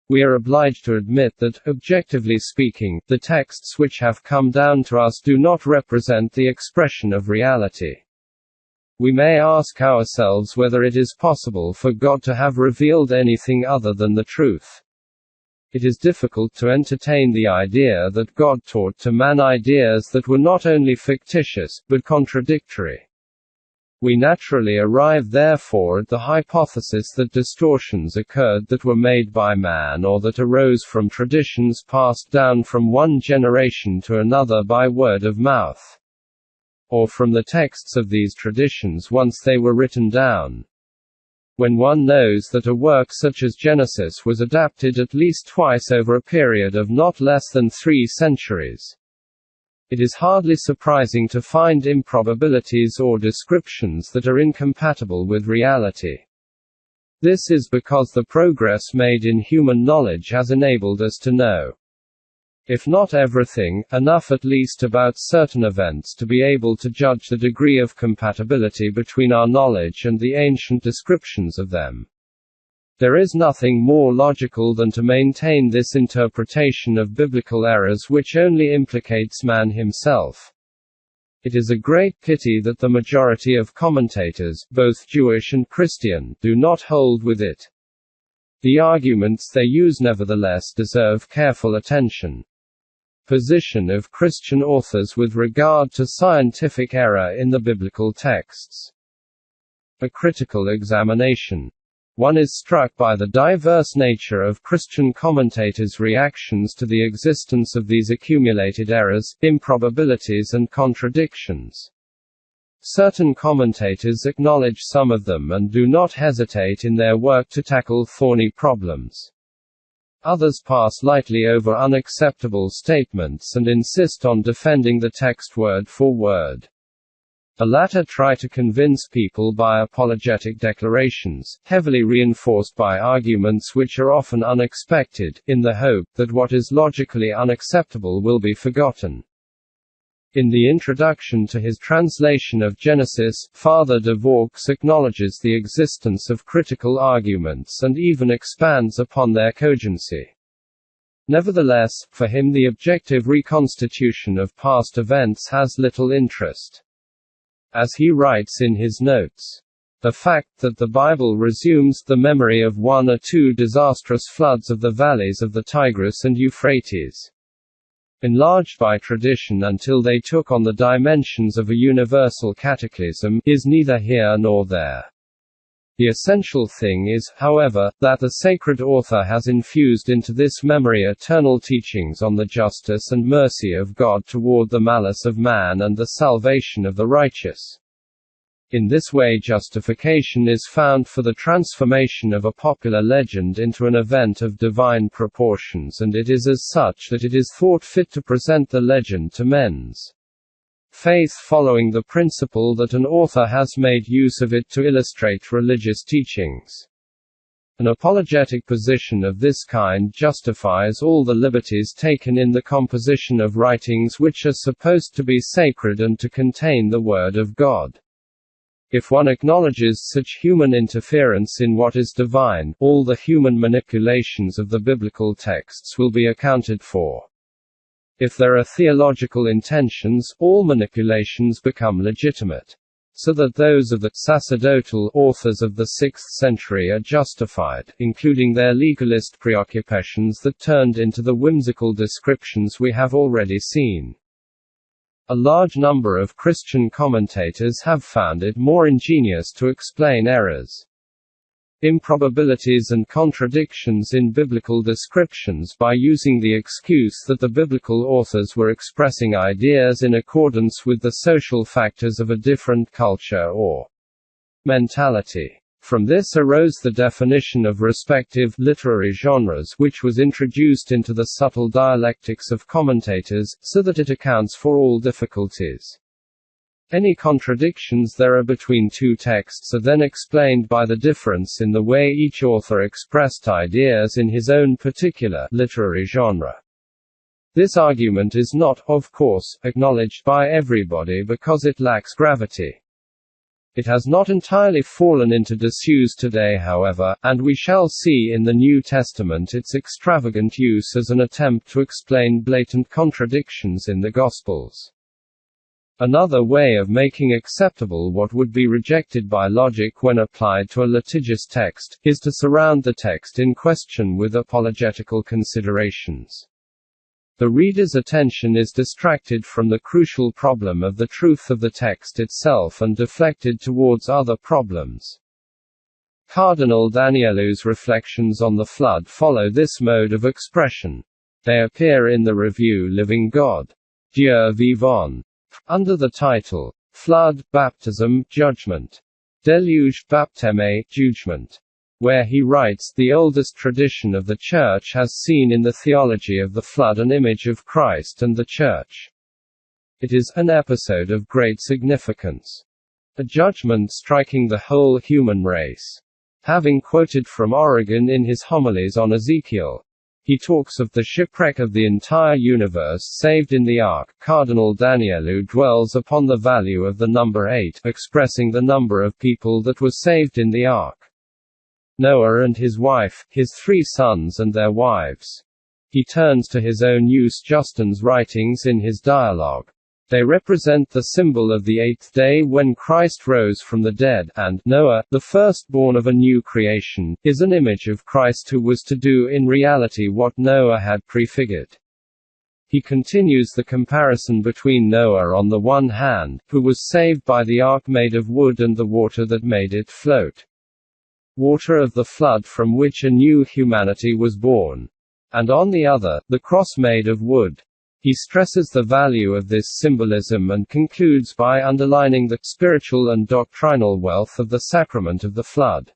We are obliged to admit that, objectively speaking, the texts which have come down to us do not represent the expression of reality. We may ask ourselves whether it is possible for God to have revealed anything other than the truth. It is difficult to entertain the idea that God taught to man ideas that were not only fictitious, but contradictory. We naturally arrive therefore at the hypothesis that distortions occurred that were made by man or that arose from traditions passed down from one generation to another by word of mouth. Or from the texts of these traditions once they were written down. When one knows that a work such as Genesis was adapted at least twice over a period of not less than 3 centuries, it is hardly surprising to find improbabilities or descriptions that are incompatible with reality. This is because the progress made in human knowledge has enabled us to know, if not everything, enough at least about certain events to be able to judge the degree of compatibility between our knowledge and the ancient descriptions of them. There is nothing more logical than to maintain this interpretation of biblical errors which only implicates man himself. It is a great pity that the majority of commentators, both Jewish and Christian, do not hold with it. The arguments they use nevertheless deserve careful attention. Position of Christian authors with regard to scientific error in the biblical texts. A critical examination. One is struck by the diverse nature of Christian commentators' reactions to the existence of these accumulated errors, improbabilities and contradictions. Certain commentators acknowledge some of them and do not hesitate in their work to tackle thorny problems. Others pass lightly over unacceptable statements and insist on defending the text word for word. The latter try to convince people by apologetic declarations, heavily reinforced by arguments which are often unexpected, in the hope that what is logically unacceptable will be forgotten. In the introduction to his translation of Genesis, Father de Vaux acknowledges the existence of critical arguments and even expands upon their cogency. Nevertheless, for him the objective reconstitution of past events has little interest. As he writes in his notes, the fact that the Bible resumes the memory of 1 or 2 disastrous floods of the valleys of the Tigris and Euphrates, enlarged by tradition until they took on the dimensions of a universal cataclysm, is neither here nor there. The essential thing is, however, that the sacred author has infused into this memory eternal teachings on the justice and mercy of God toward the malice of man and the salvation of the righteous. In this way justification is found for the transformation of a popular legend into an event of divine proportions, and it is as such that it is thought fit to present the legend to men's faith following the principle that an author has made use of it to illustrate religious teachings. An apologetic position of this kind justifies all the liberties taken in the composition of writings which are supposed to be sacred and to contain the Word of God. If one acknowledges such human interference in what is divine, all the human manipulations of the biblical texts will be accounted for. If there are theological intentions, all manipulations become legitimate. So that those of the sacerdotal authors of the 6th century are justified, including their legalist preoccupations that turned into the whimsical descriptions we have already seen. A large number of Christian commentators have found it more ingenious to explain errors, improbabilities and contradictions in biblical descriptions by using the excuse that the biblical authors were expressing ideas in accordance with the social factors of a different culture or mentality. From this arose the definition of respective literary genres, which was introduced into the subtle dialectics of commentators, so that it accounts for all difficulties. Any contradictions there are between two texts are then explained by the difference in the way each author expressed ideas in his own particular literary genre. This argument is not, of course, acknowledged by everybody because it lacks gravity. It has not entirely fallen into disuse today, however, and we shall see in the New Testament its extravagant use as an attempt to explain blatant contradictions in the Gospels. Another way of making acceptable what would be rejected by logic when applied to a litigious text, is to surround the text in question with apologetical considerations. The reader's attention is distracted from the crucial problem of the truth of the text itself and deflected towards other problems. Cardinal Daniellou's reflections on the flood follow this mode of expression. They appear in the review Living God, Dieu Vivant, under the title, Flood, Baptism, Judgment. Deluge, Baptême, Judgment. Where he writes, the oldest tradition of the Church has seen in the theology of the flood an image of Christ and the Church. It is an episode of great significance. A judgment striking the whole human race. Having quoted from Origen in his homilies on Ezekiel, he talks of the shipwreck of the entire universe saved in the ark. Cardinal Daniellou dwells upon the value of the number 8, expressing the number of people that were saved in the ark. Noah and his wife, his 3 sons and their wives. He turns to his own use Justin's writings in his dialogue. They represent the symbol of the 8th day when Christ rose from the dead, and Noah, the firstborn of a new creation, is an image of Christ who was to do in reality what Noah had prefigured. He continues the comparison between Noah on the one hand, who was saved by the ark made of wood and the water that made it float. Water of the flood from which a new humanity was born. And on the other, the cross made of wood. He stresses the value of this symbolism and concludes by underlining the spiritual and doctrinal wealth of the sacrament of the flood.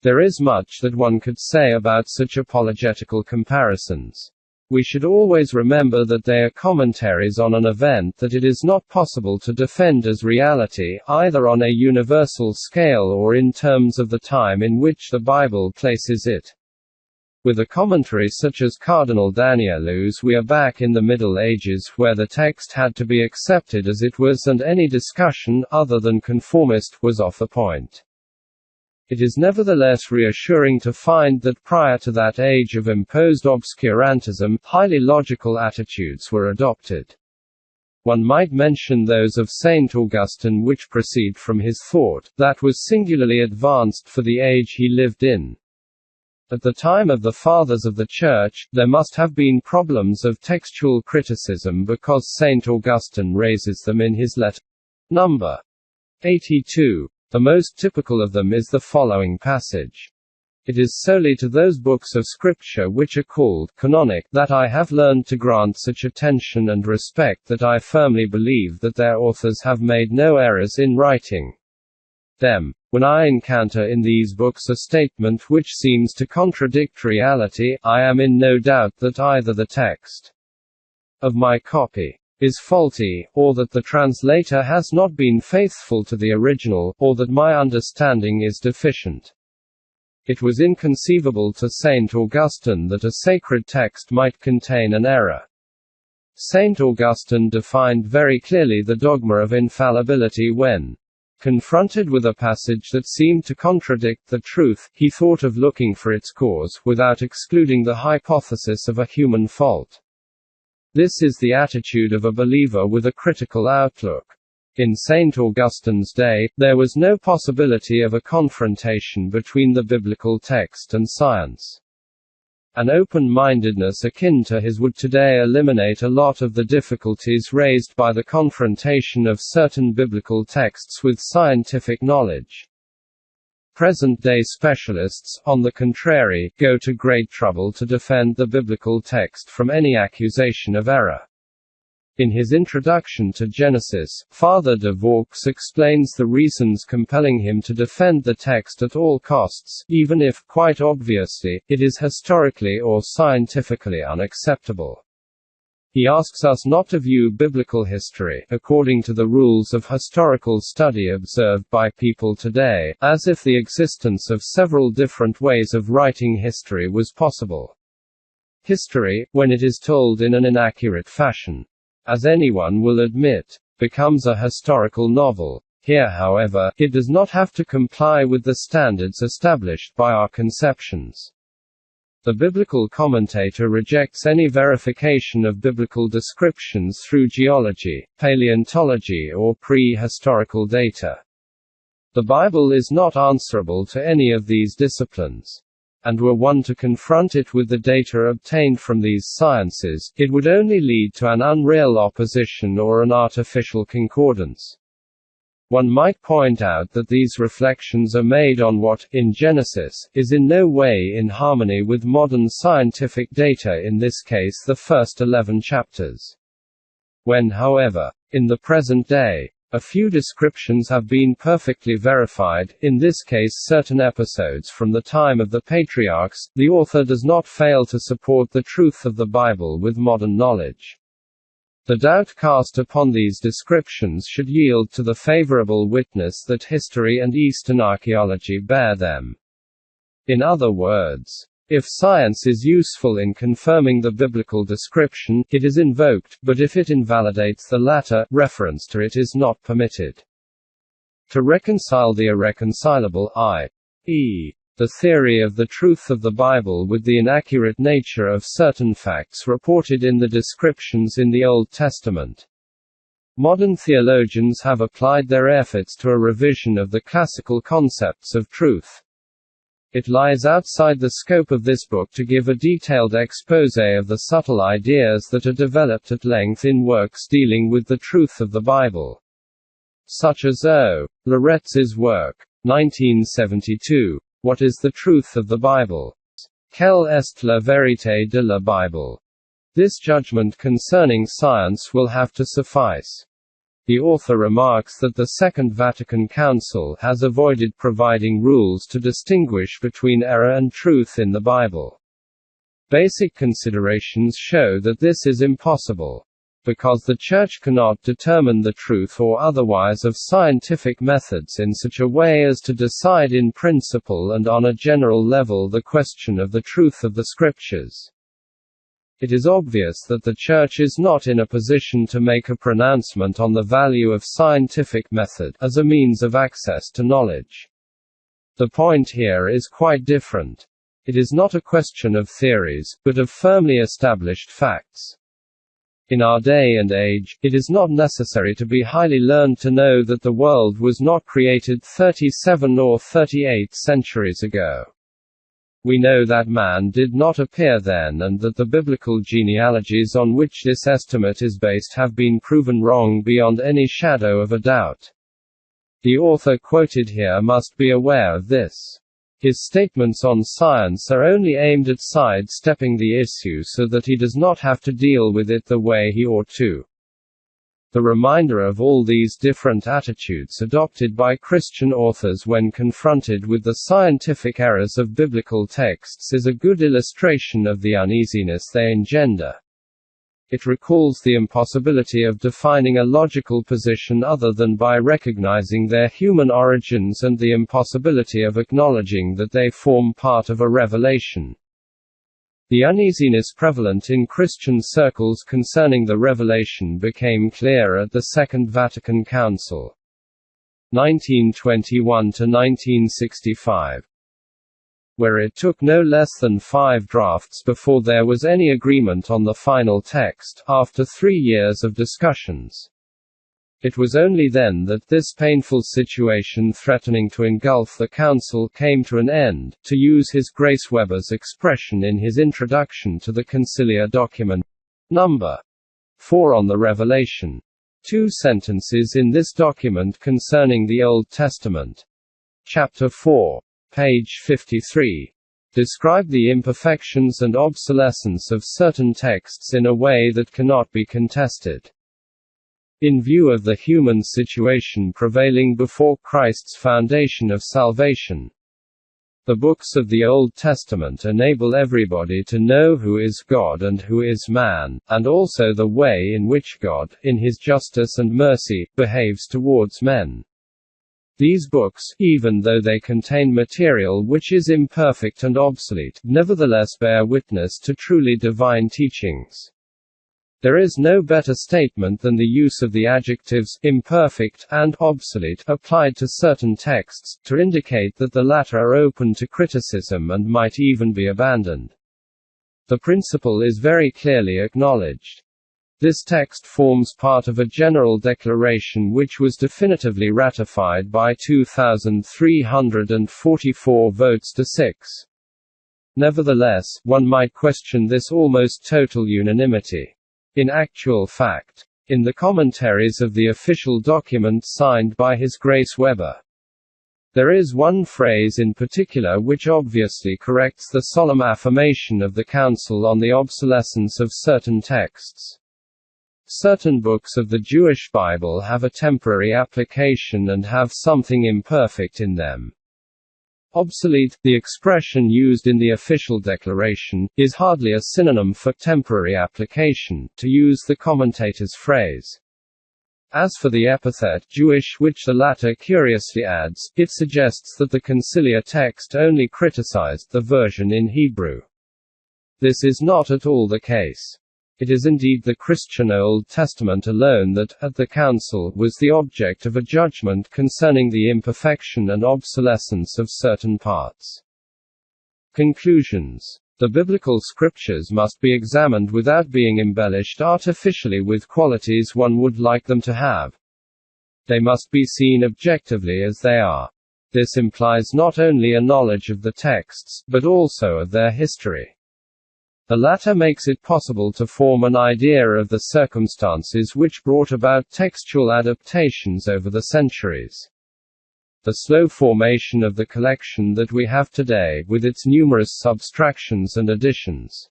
There is much that one could say about such apologetical comparisons. We should always remember that they are commentaries on an event that it is not possible to defend as reality, either on a universal scale or in terms of the time in which the Bible places it. With a commentary such as Cardinal Daniellou's, we are back in the Middle Ages where the text had to be accepted as it was and any discussion, other than conformist, was off the point. It is nevertheless reassuring to find that prior to that age of imposed obscurantism, highly logical attitudes were adopted. One might mention those of Saint Augustine which proceed from his thought, that was singularly advanced for the age he lived in. At the time of the Fathers of the Church, there must have been problems of textual criticism because Saint Augustine raises them in his letter number 82. The most typical of them is the following passage. It is solely to those books of Scripture which are called canonic that I have learned to grant such attention and respect that I firmly believe that their authors have made no errors in writing them. When I encounter in these books a statement which seems to contradict reality, I am in no doubt that either the text of my copy is faulty, or that the translator has not been faithful to the original, or that my understanding is deficient. It was inconceivable to Saint Augustine that a sacred text might contain an error. Saint Augustine defined very clearly the dogma of infallibility when confronted with a passage that seemed to contradict the truth, he thought of looking for its cause, without excluding the hypothesis of a human fault. This is the attitude of a believer with a critical outlook. In St. Augustine's day, there was no possibility of a confrontation between the biblical text and science. An open-mindedness akin to his would today eliminate a lot of the difficulties raised by the confrontation of certain biblical texts with scientific knowledge. Present-day specialists, on the contrary, go to great trouble to defend the biblical text from any accusation of error. In his introduction to Genesis, Father de Vaux explains the reasons compelling him to defend the text at all costs, even if, quite obviously, it is historically or scientifically unacceptable. He asks us not to view biblical history, according to the rules of historical study observed by people today, as if the existence of several different ways of writing history was possible. History, when it is told in an inaccurate fashion, as anyone will admit, becomes a historical novel. Here, however, it does not have to comply with the standards established by our conceptions. The biblical commentator rejects any verification of biblical descriptions through geology, paleontology, or pre-historical data. The Bible is not answerable to any of these disciplines. And were one to confront it with the data obtained from these sciences, it would only lead to an unreal opposition or an artificial concordance. One might point out that these reflections are made on what, in Genesis, is in no way in harmony with modern scientific data, in this case the first 11 chapters. When, however, in the present day, a few descriptions have been perfectly verified, in this case certain episodes from the time of the patriarchs, the author does not fail to support the truth of the Bible with modern knowledge. The doubt cast upon these descriptions should yield to the favorable witness that history and Eastern archaeology bear them. In other words, if science is useful in confirming the biblical description, it is invoked, but if it invalidates the latter, reference to it is not permitted. To reconcile the irreconcilable, i.e., the theory of the truth of the Bible with the inaccurate nature of certain facts reported in the descriptions in the Old Testament, modern theologians have applied their efforts to a revision of the classical concepts of truth. It lies outside the scope of this book to give a detailed exposé of the subtle ideas that are developed at length in works dealing with the truth of the Bible, such as O. Loretz's work, 1972, What is the Truth of the Bible? Quelle est la vérité de la Bible? This judgment concerning science will have to suffice. The author remarks that the Second Vatican Council has avoided providing rules to distinguish between error and truth in the Bible. Basic considerations show that this is impossible, because the Church cannot determine the truth or otherwise of scientific methods in such a way as to decide in principle and on a general level the question of the truth of the Scriptures. It is obvious that the Church is not in a position to make a pronouncement on the value of scientific method as a means of access to knowledge. The point here is quite different. It is not a question of theories, but of firmly established facts. In our day and age, it is not necessary to be highly learned to know that the world was not created 37 or 38 centuries ago. We know that man did not appear then and that the biblical genealogies on which this estimate is based have been proven wrong beyond any shadow of a doubt. The author quoted here must be aware of this. His statements on science are only aimed at sidestepping the issue so that he does not have to deal with it the way he ought to. The reminder of all these different attitudes adopted by Christian authors when confronted with the scientific errors of biblical texts is a good illustration of the uneasiness they engender. It recalls the impossibility of defining a logical position other than by recognizing their human origins and the impossibility of acknowledging that they form part of a revelation. The uneasiness prevalent in Christian circles concerning the revelation became clear at the Second Vatican Council, 1921–1965, where it took no less than 5 drafts before there was any agreement on the final text, after 3 years of discussions. It was only then that this painful situation threatening to engulf the Council came to an end, to use his Grace Weber's expression in his introduction to the Conciliar document. Number 4 on the Revelation. 2 sentences in this document concerning the Old Testament. Chapter 4. Page 53. Describe the imperfections and obsolescence of certain texts in a way that cannot be contested. In view of the human situation prevailing before Christ's foundation of salvation, the books of the Old Testament enable everybody to know who is God and who is man, and also the way in which God, in his justice and mercy, behaves towards men. These books, even though they contain material which is imperfect and obsolete, nevertheless bear witness to truly divine teachings. There is no better statement than the use of the adjectives imperfect and obsolete applied to certain texts, to indicate that the latter are open to criticism and might even be abandoned. The principle is very clearly acknowledged. This text forms part of a general declaration which was definitively ratified by 2,344 votes to 6. Nevertheless, one might question this almost total unanimity. In actual fact, in the commentaries of the official document signed by His Grace Weber, there is one phrase in particular which obviously corrects the solemn affirmation of the Council on the obsolescence of certain texts. Certain books of the Jewish Bible have a temporary application and have something imperfect in them. Obsolete, the expression used in the official declaration, is hardly a synonym for temporary application, to use the commentator's phrase. As for the epithet Jewish which the latter curiously adds, it suggests that the conciliar text only criticized the version in Hebrew. This is not at all the case. It is indeed the Christian Old Testament alone that, at the Council, was the object of a judgment concerning the imperfection and obsolescence of certain parts. Conclusions. The biblical scriptures must be examined without being embellished artificially with qualities one would like them to have. They must be seen objectively as they are. This implies not only a knowledge of the texts, but also of their history. The latter makes it possible to form an idea of the circumstances which brought about textual adaptations over the centuries. The slow formation of the collection that we have today, with its numerous subtractions and additions.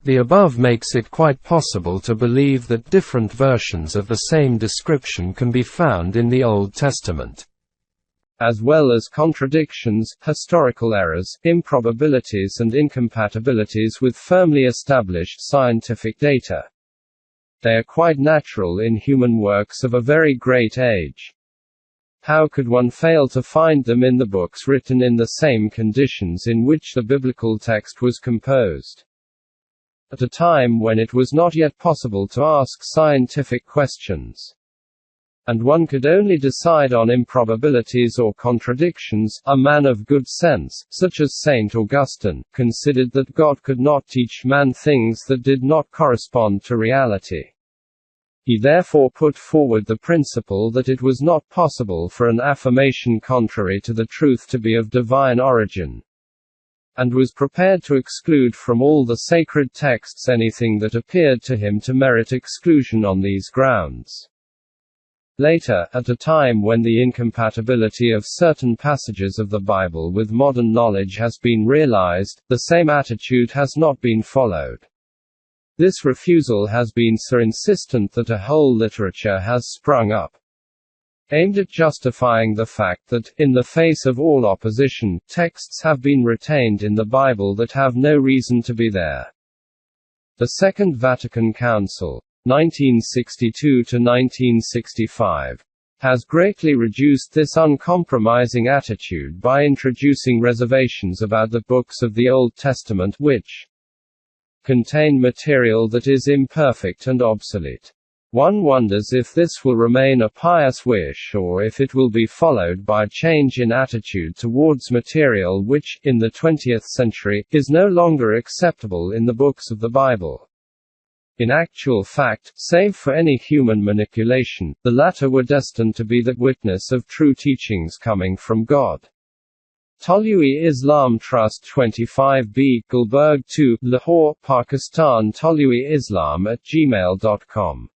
The above makes it quite possible to believe that different versions of the same description can be found in the Old Testament, as well as contradictions, historical errors, improbabilities and incompatibilities with firmly established scientific data. They are quite natural in human works of a very great age. How could one fail to find them in the books written in the same conditions in which the biblical text was composed? At a time when it was not yet possible to ask scientific questions, and one could only decide on improbabilities or contradictions, a man of good sense, such as Saint Augustine, considered that God could not teach man things that did not correspond to reality. He therefore put forward the principle that it was not possible for an affirmation contrary to the truth to be of divine origin, and was prepared to exclude from all the sacred texts anything that appeared to him to merit exclusion on these grounds. Later, at a time when the incompatibility of certain passages of the Bible with modern knowledge has been realized, the same attitude has not been followed. This refusal has been so insistent that a whole literature has sprung up, aimed at justifying the fact that, in the face of all opposition, texts have been retained in the Bible that have no reason to be there. The Second Vatican Council, 1962 to 1965, has greatly reduced this uncompromising attitude by introducing reservations about the books of the Old Testament which contain material that is imperfect and obsolete. One wonders if this will remain a pious wish or if it will be followed by change in attitude towards material which, in the 20th century, is no longer acceptable in the books of the Bible. In actual fact, save for any human manipulation, the latter were destined to be the witness of true teachings coming from God. Tolui Islam Trust 25B, Gulberg 2, Lahore, Pakistan. Tolui Islam@gmail.com